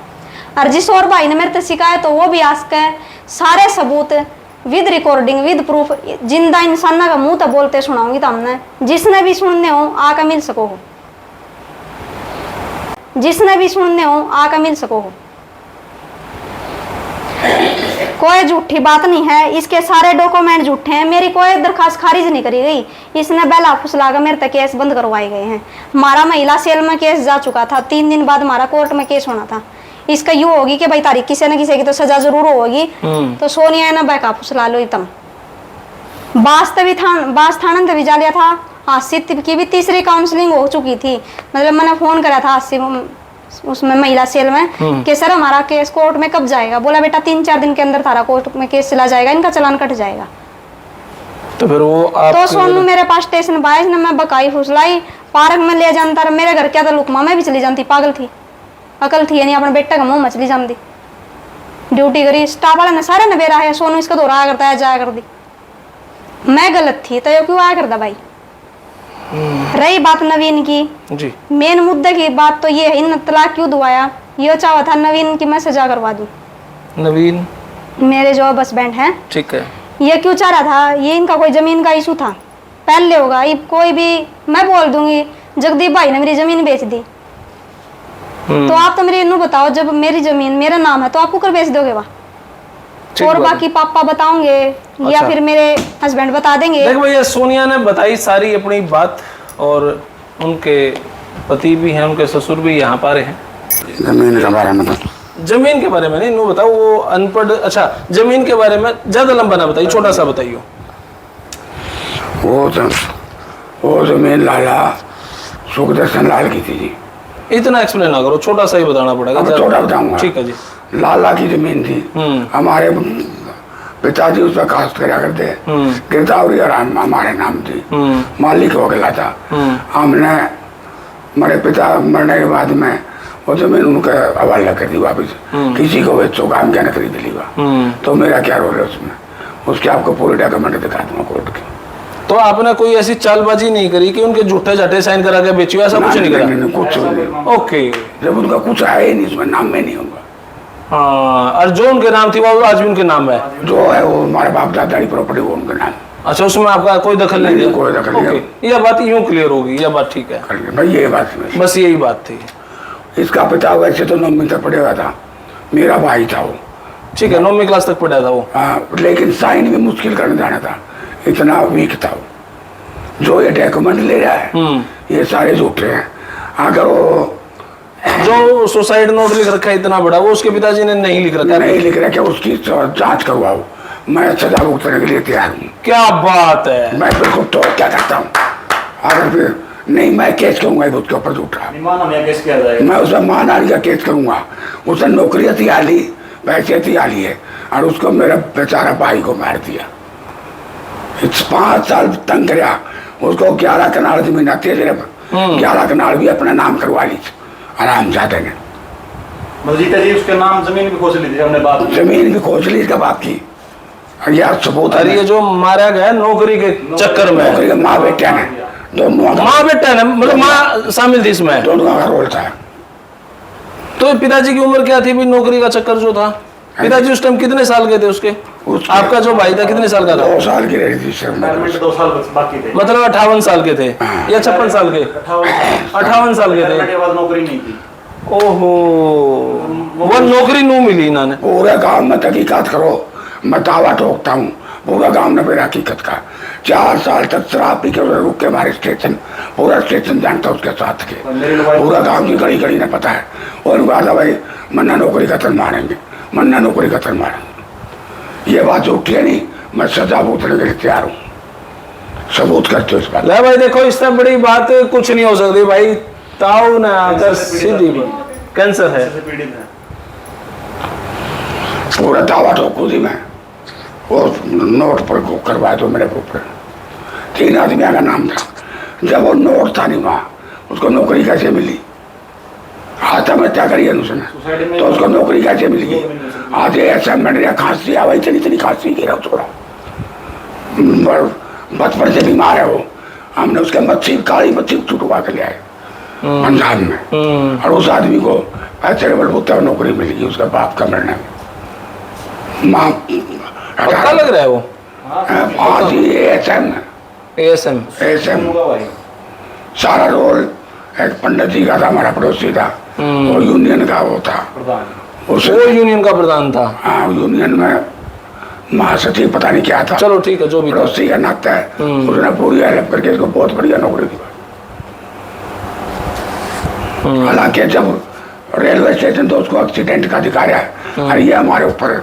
और जिस और भाई ने मेरे से शिकायत तो वो भी आज के सारे सबूत विद रिकॉर्डिंग विद प्रूफ जिंदा इंसाना का मुंह तो बोलते सुनाऊंगी तो हमने, जिसने भी सुनने हो आकर मिल सको हो, जिसने भी सुनने हो आकर मिल सको हो। कोई झूठी बात नहीं है, इसके सारे डॉक्यूमेंट झूठे हैं, मेरी कोई दरखास्त खारिज नहीं करी गई। इसने बेला फुसला कर मेरे तक केस बंद करवाए गए हैं। हमारा महिला सेल में केस जा चुका था, 3 दिन बाद हमारा कोर्ट में केस होना था। इसका यूं होगी कि भाई तारीख किसी न किसी की तो सजा जरूर होगी, तो सोनिया ने बैका फुसला लो एकदम। बास थाना तभी जा लिया था, हासित की भी 3री काउंसलिंग हो चुकी थी। मतलब मैंने फोन करा था हासित उसमें महिला सेल में कि सर हमारा केस कोर्ट में कब जाएगा। बोला बेटा 3-4 दिन के अंदर थारा कोर्ट में केस चला जाएगा, इनका चालान कट जाएगा। तो फिर वो तो सोनू मेरे पास स्टेशन बाइस ने मैं बकाई फुसलाई, पार्क में ले जानता मेरे घर क्या था लुकमा में भी चली जाती, पागल थी, अकल थी नहीं, अपने बेटे का मुंह मछली जाती। ड्यूटी करी स्टाफ वाले ने सारे नबेरा है, सोनू इसका दौरा आया करता है जाया कर दी। मैं गलत थी तो ये क्यों आया करता भाई। रही बात नवीन की जी, मेन मुद्दे की बात तो ये है, इन तलाक क्यों दुआया, ये चाहा था नवीन की मैं सजा करवा दूं। नवीन मेरे जो हस्बैंड हैं, ठीक है, ये क्यों चाह रहा था, ये इनका कोई जमीन का इशू था पहले होगा, ये कोई भी मैं बोल दूंगी जगदीप भाई ने मेरी जमीन बेच दी, तो आप तो मेरे इन्हों बताओ जब मेरी जमीन मेरा नाम है तो आप कुकर बेच दोगे वहाँ। और बाकी पापा बताओगे या फिर मेरे हस्बैंड बता देंगे। देख भैया सोनिया ने बताई सारी अपनी बात, और उनके पति भी हैं, उनके ससुर भी यहाँ पर हैं। जमीन के बारे में तो जमीन के बारे में नहीं नो बताओ, वो अनपढ़। अच्छा जमीन के बारे में ज्यादा लंबा ना बताइए, छोटा सा बताइए। वो जमीन लाला सुखदर्शन लाल की थी जी। इतना एक्सप्लेन ना करो, छोटा सा ही बताना पड़ेगा। अब छोटा बताऊंगा। ठीक है जी। लाला की जमीन थी, हमारे पिताजी उस पर कास्ट करा करते, गिरदावरी और हमारे नाम थी, मालिक हो गया था। हमने हमारे पिता मरने के बाद में वो जमीन उनके हवाले कर दी वापस, किसी को बेचो काम क्या न खरीद ली। तो मेरा क्या रोल है उसमें, उसके आपको पूरे डॉक्यूमेंट दिखा दूंगा कोर्ट के। तो आपने कोई ऐसी चालबाजी नहीं करी कि उनके झूठे झाटे साइन करा के बेचियो, ऐसा कुछ नहीं करा? कुछ नहीं। ओके, जब उनका कुछ है ही नहीं उसमें, नाम में नहीं होगा। हाँ, और जो उनके नाम थी वो आज भी उनके नाम है। जो है वो हमारे बाप दादा की प्रॉपर्टी, वो उनके नाम। अच्छा, उसमें आपका कोई दखल नहीं दिया? कोई दखल नहीं। ओके, यह बात यूं क्लियर होगी, यह बात ठीक है भाई, ये बात नहीं। बस यही बात थी। इसका पिता वैसे तो 9वीं तक पढ़ा हुआ था, मेरा भाई था वो। ठीक है, 9वीं क्लास तक पढ़ा था वो। हाँ, लेकिन साइन भी मुश्किल करने जाना था, इतना वीक था वो। जो ये डॉक्यूमेंट ले रहा है ये सारे झूठे हैं। अगर वो जो सुसाइड नोट लिख रखा है इतना बड़ा, वो उसके पिताजी ने नहीं लिख रखा? नहीं लिख रखा, उसकी जांच करवाओ, मैं सजा भुगतने के लिए तैयार हूँ। क्या बात है! मैं बिल्कुल तो क्या करता हूँ, अगर फिर नहीं मैं केस करूंगा उसके ऊपर झूठा। केस किया जाएगा, मैं उसमें मानहानि का केस करूंगा। उसने नौकरी हथिया ली, पैसे हथिया लिए, और उसको मेरा बेचारा भाई को मार दिया। 5 साल तंग कराया उसको। 11 कनाल जमीन आती है सिर्फ, 11 कनाल भी अपना नाम करवा ली आराम जाते ने। मजीद जी उसके नाम जमीन भी खोज ली थी हमने, बात जमीन भी खोज ली इसका बाप की। यार सबूत और ये जो मारा गया नौकरी के चक्कर में, नौकरी के माँ बेटे ने दोनों, माँ बेटा ने मतलब माँ शामिल थी इसमें, दोनों का रोल था। तो पिताजी की उम्र क्या थी भी? नौकरी का चक्कर जो था, पिताजी उस टाइम कितने साल के थे उसके? आपका जो भाई था कितने साल का था? 2 साल की रही थी सर, 2 साल बाकी थे, मतलब 58 साल के थे या 56 साल के? 58 साल के थे। के बाद नौकरी नहीं थी। ओहो, वो नौकरी नहीं मिली इन्होंने। पूरे गांव में तहकीकात करो, मैं दावा ठोकता हूँ पूरा गांव ने मेरा हकीकत का। 4 साल तक शराब पी के रुक के हमारे स्टेशन, पूरा स्टेशन जानता उसके साथ के, पूरा गांव की गली गली ने पता है। और कहा भाई मन्ना नौकरी का तन मारेंगे, मन्ना नौकरी का तन मारेंगे। ये बात उठी है नहीं, मैं सजा भुगतने के लिए तैयार हूँ। सबूत करते हो इस बात। ले भाई देखो, इससे बड़ी बात कुछ नहीं हो सकती भाई। ताऊ ने आकर सीधी कैंसर है, पूरा दावा ठोकू थी मैं। वो नोट पर करवाया तो मेरे ऊपर 3 आदमी का नाम था। जब वो नोट था नहीं वहाँ, उसको नौकरी कैसे मिली? आत्महत्या करी है उसने, तो उसको नौकरी कैसे मिली? आज ऐसा मैंने खांसी आ, इतनी खांसी गिरा थोड़ा, बचपन से बीमार है वो। हमने उसके मच्छी, काली मच्छी छुटवा के ले आए पंजाब में, और उस आदमी को पैसे बलबूते नौकरी मिल गई उसका बाप का मरने में। माँ पक्का लग रहा है वो? हाँ जी, ASM सारा रोल एक पंडित जी का था, हमारा पड़ोसी था, वो यूनियन का वो था, वो यूनियन का प्रधान था। हाँ, यूनियन में महासचिव पता नहीं क्या था। चलो ठीक है, जो भी पड़ोसी का नाता है, उसने पूरी हेल्प करके इसको बहुत बढ़िया नौकरी दी। हालांकि जब रेलवे स्टेशन तो उसको एक्सीडेंट का दिखाया है, और ये हमारे ऊपर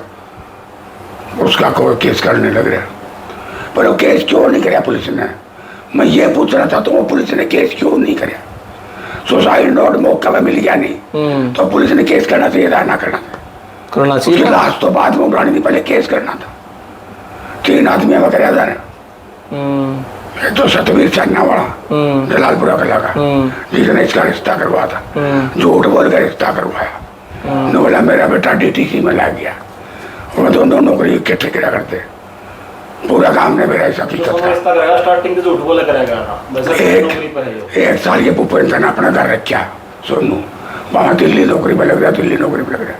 उसका कोई केस करने लग रहा। पर वो केस क्यों नहीं कराया पुलिस ने? मैं ये पूछ रहा था, तो वो पुलिस ने केस क्यों नहीं कराया? सुसाइड नोट मौका में मिल गया नहीं, तो पुलिस ने केस करना चाहिए था, ना करना चाहिए। लाश तो बाद में उड़ानी थी, पहले केस करना था। 3 आदमी में कराया था ना, एक तो सतवीर चन्ना वाला जलालपुरा का लगा, जिसने इसका रिश्ता करवा था, झूठ बोल कर रिश्ता करवाया। ने बोला मेरा बेटा DTC में लग गया, वो दोनों नौकरी के ठेकेदार करते। पूरा काम ने मेरा ऐसा किया था। स्टार्टिंग से झूठ बोला करेगा ना, एक साल ये भूपेंद्र ने अपना घर रखा सोनू, वहाँ दिल्ली नौकरी में लग रहा, दिल्ली नौकरी में लग रहा,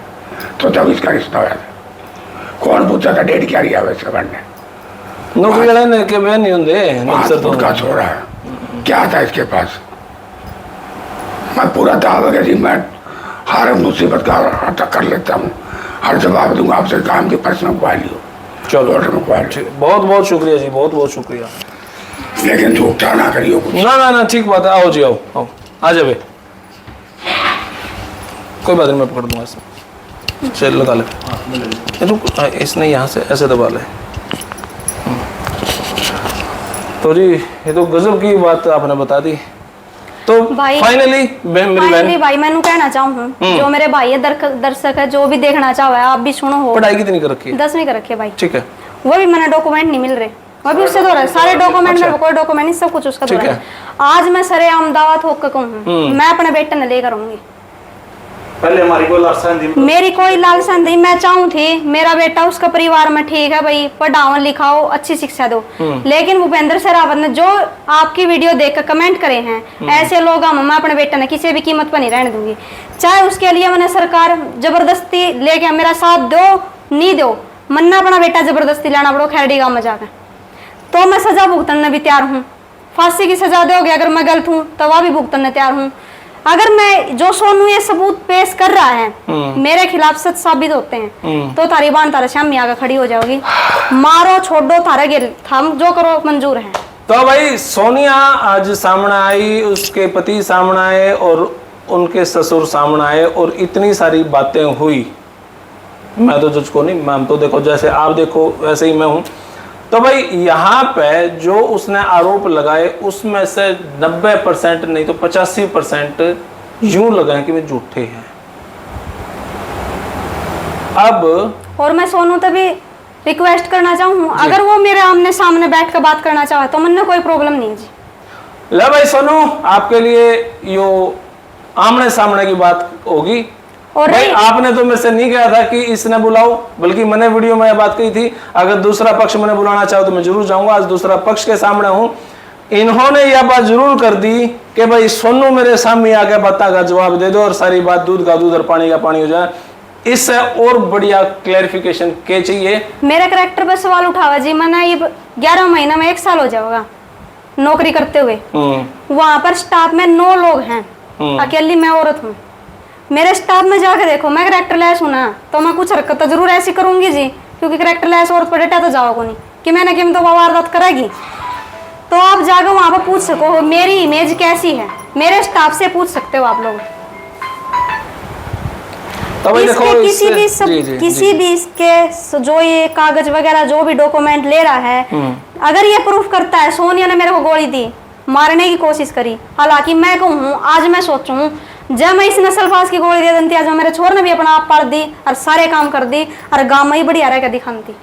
तो तब इसका रिश्ता हुआ था। कौन पूछा था डेट क्या रिया वैसे बनने नौकरी वाले के मैं नहीं होंगे। 5 फुट का छोड़ा है, क्या था इसके पास? मैं पूरा दावा के जी मैं हर मुसीबत का अटक कर लेता हूँ, हर जवाब दूंगा आपसे। काम की पर्सनल क्वालिटी हो, चलो बहुत बहुत शुक्रिया जी, बहुत बहुत शुक्रिया। लेकिन झूठा ना करियो कुछ। ना ठीक बात है। आओ जी, आओ आ जाए। कोई बात नहीं, मैं पकड़ दूंगा इसमें। चल लगा ले, रुक, इसने यहाँ से ऐसे दबा ले। तो जी ये तो गजब की बात आपने बता दी। तो फाइनली भाई मैंने कहना चाहूँ, जो मेरे भाई है दर्शक है, जो भी देखना चाहो आप भी सुनो। हो पढ़ाई कितनी कर रखी है? 10वीं कर रखी है भाई। ठीक है, वो भी मैंने डॉक्यूमेंट नहीं मिल रहे, वो भी उससे दौरा सारे डॉक्यूमेंट में कोई डॉक्यूमेंट नहीं, सब कुछ उसका दौरा है। आज मैं सरेआम दावा ठोक के कहूँ मैं अपने बेटे ने लेकर आऊंगी। पहले हमारी कोई लालसा नहीं थी। मेरी कोई लालसा नहीं, मैं चाहूँ थी मेरा बेटा उसका परिवार में ठीक है भाई, पढ़ाओ लिखाओ अच्छी शिक्षा दो, लेकिन भूपेंद्र शेरावत ने जो आपकी वीडियो देखकर कमेंट करे हैं, ऐसे लोग मैं अपने बेटा ने किसी भी कीमत पर नहीं रहने दूंगी। चाहे उसके लिए मैंने सरकार जबरदस्ती लेके मेरा साथ दो नहीं दो, मन्ना अपना बेटा जबरदस्ती लाना पड़ो खैरडी गाँव में जाकर, तो मैं सजा भुगतने भी तैयार हूँ। फांसी की सजा दोगे अगर मैं गलत हूँ तो वह भी भुगतने तैयार हूँ। अगर मैं जो सोनू ये सबूत पेश कर रहा है मेरे खिलाफ सच साबित होते हैं तो तारी बाण तारे सामने आकर खड़ी हो जाओगी। मारो छोड़ो तारा गिर, हम जो करो मंजूर है। तो भाई सोनिया आज सामने आई, उसके पति सामने आए और उनके ससुर सामने आए और इतनी सारी बातें हुई। मैं तो जज को नहीं, मैम तो देखो जैसे आप देखो वैसे ही मैं हूँ। तो भाई यहाँ पे जो उसने आरोप लगाए उसमें से 90% नहीं तो 85% यूं लगाए कि वे झूठे हैं। अब और मैं सोनू तभी रिक्वेस्ट करना चाहूँ, अगर वो मेरे आमने सामने बैठ कर बात करना चाहे तो मुझे कोई प्रॉब्लम नहीं है जी। ले भाई सोनू, आपके लिए यो आमने सामने की बात होगी। और भाई आपने तो मेरे से नहीं कहा था कि इसने बुलाओ, बल्कि मैंने वीडियो में बात कही थी अगर दूसरा पक्ष मैंने बुलाना चाहो तो मैं जरूर जाऊंगा। आज दूसरा पक्ष के सामने हूं, इन्होंने यह बात जरूर कर दी कि भाई सोनू मेरे सामने आके बता का जवाब दे दो और सारी बात दूध का दूध और पानी का पानी हो जाए। इससे और बढ़िया क्लैरिफिकेशन क्या चाहिए? मेरे कैरेक्टर पर सवाल उठावा जी। मैंने ये 11 महीना में 1 साल हो जाएगा नौकरी करते हुए। वहां पर स्टाफ में 9 लोग हैं, अकेली मैं औरत हूँ। मेरे स्टाफ में जाकर देखो, मैं करेक्टर लेस हूं ना, तो मैं कुछ हरकत तो जरूर ऐसी करूंगी जी, क्योंकि करेक्टर लेस औरत पर डेटा तो जाओगे नहीं कि मैंने किम तो वारदात करेगी। तो आप जाकर वहां पर पूछ सको मेरी इमेज कैसी है, मेरे स्टाफ से पूछ सकते हो आप लोग। तो भाई देखो किसी भी इसके जो ये कागज वगैरह जो भी डॉक्यूमेंट ले रहा है, अगर ये प्रूफ करता है सोनिया ने मेरे को गोली दी, मारने की कोशिश करी, हालांकि मैं कहूँ आज मैं सोचूं जब मैं इस नस्लफाज की गोली दे देती, आज मेरे छोर ने भी अपना आप पाड़ दी और सारे काम कर दी और गाँव में ही बढ़िया रह के दिखाती।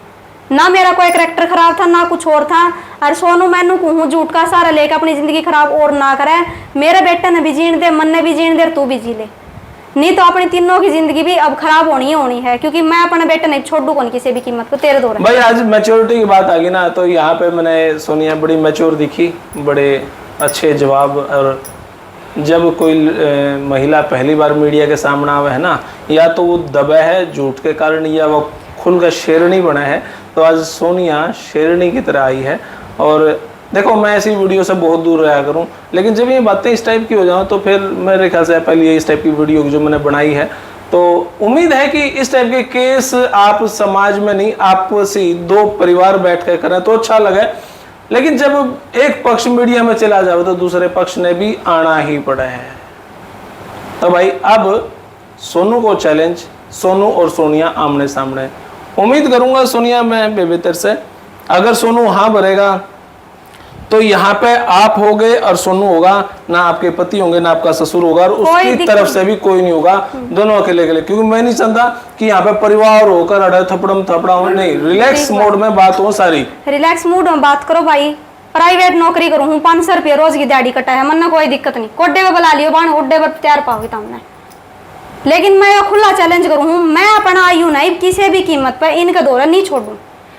ना मेरा कोई करेक्टर खराब था ना कुछ और था। और सोनू मैनू कहूँ झूठ का सहारा लेकर अपनी जिंदगी खराब और ना करे। मेरे बेटे ने भी जीने दे, मन ने भी जीने दे, तू भी जी ले, नहीं तो अपनी तीनों की जिंदगी भी अब खराब होनी है, क्योंकि मैं अपने बेटे नहीं छोड़ दूँ किसी भी कीमत को। तेरे दौर भाई आज मैच्योरिटी की बात आ गई ना, तो यहाँ पे मैंने सोनिया बड़ी मैच्योर दिखी, बड़े अच्छे जवाब। और जब कोई महिला पहली बार मीडिया के सामने आवे है ना, या तो वो दबा है झूठ के कारण या वो खुल कर शेरनी बना है, तो आज सोनिया शेरनी की तरह आई है। और देखो मैं ऐसी वीडियो से बहुत दूर रहा करूं, लेकिन जब ये बातें इस टाइप की हो जाओ तो फिर मेरे ख्याल से पहले इस टाइप की वीडियो जो मैंने बनाई है, तो उम्मीद है कि इस टाइप के केस आप समाज में नहीं, आपसी 2 परिवार बैठ कर करें तो अच्छा लगे। लेकिन जब एक पक्ष मीडिया में चला जाए तो दूसरे पक्ष ने भी आना ही पड़ा है। तो भाई अब सोनू को चैलेंज, सोनू और सोनिया आमने सामने। उम्मीद करूंगा सोनिया मैं बेबेतर से, अगर सोनू हाँ भरेगा तो यहाँ पे आप होगे और सोनू होगा, ना आपके पति होंगे ना आपका ससुर होगा, और उसकी तरफ से भी कोई नहीं होगा, दोनों अकेले अकेले। क्योंकि मैं नहीं चाहता कि यहाँ पे परिवार होकर अड़े थपड़म थपड़ा हो, नहीं, रिलैक्स मोड में बात हो, सारी रिलैक्स मूड में बात करो भाई। प्राइवेट नौकरी करूँ, 500 रुपये रोज की दिहाड़ी कटा है, मन कोई दिक्कत नहीं, कोड्डे में बुला लियो बाण उड्डे पर तैयार पाओगे तुमने। लेकिन मैं खुला चैलेंज करूँ, मैं अपना आयु नहीं किसी भी कीमत पर इनका दौरा नहीं छोड़ू।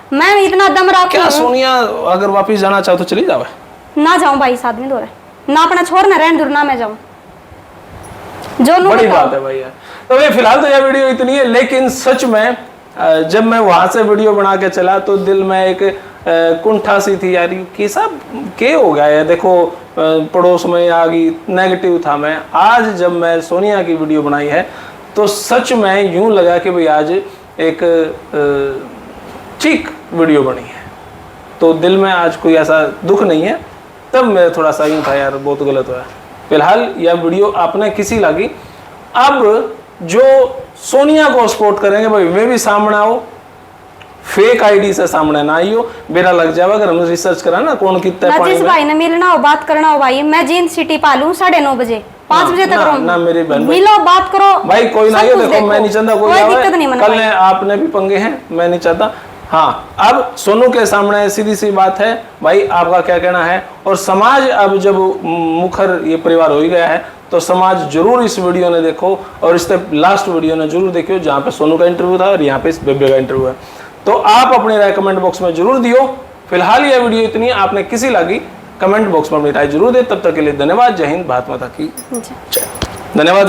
मैं इतना दम रखती क्या सोनिया अगर वापस जाना चाहो तो चली जाओ? ना जाऊं भाई, इस आदमी दौरे ना अपना छोड़ ना रहने दूर, ना मैं जाऊं जो बड़ी बात है भैया। तो भाई फिलहाल तो यह वीडियो इतनी है, लेकिन सच में जब मैं वहां से वीडियो बना के चला तो दिल में एक कुंठा सी थी यार, कि सब क्या हो गया है। देखो पड़ोस में आ गई, नेगेटिव था मैं। आज जब मैं सोनिया की वीडियो बनाई है तो सच में यूं लगा कि भाई आज एक ठीक वीडियो बनी है, तो दिल में आज कोई ऐसा दुख नहीं है। तब मैं थोड़ा सा यूं था यार बहुत गलत हुआ। फिलहाल यह वीडियो आपने किसी लगी, अब जो सोनिया को सपोर्ट करेंगे भाई वे भी सामने आओ, फेक आईडी से सामने ना आइयो, बेरा लग जाएगा। अगर हम रिसर्च करा ना कौन कितना जिस भाई ने मिलना हो बात करना हो भाई, मैं जींद सिटी पालू 9:30 बजे 5 बजे तक रहूं ना मेरी बहन मिलो बात करो भाई, कोई ना। देखो मैं नहीं चाहता कोई दिक्कत नहीं। कल आपने भी पंगे हैं, मैं नहीं चाहता। हाँ, अब सोनू के सामने सीधी सी बात है भाई, आपका क्या कहना है? और समाज अब जब मुखर ये परिवार हो ही गया है तो समाज जरूर इस वीडियो ने देखो, और इससे लास्ट वीडियो ने जरूर देखियो जहाँ पे सोनू का इंटरव्यू था और यहाँ पे इस बेबे का इंटरव्यू है। तो आप अपनी राय कमेंट बॉक्स में जरूर दियो। फिलहाल ये वीडियो इतनी, आपने किसी लगी कमेंट बॉक्स में अपनी राय जरूर दे। तब तक के लिए धन्यवाद। जय हिंद, भारत माता की जय। धन्यवाद।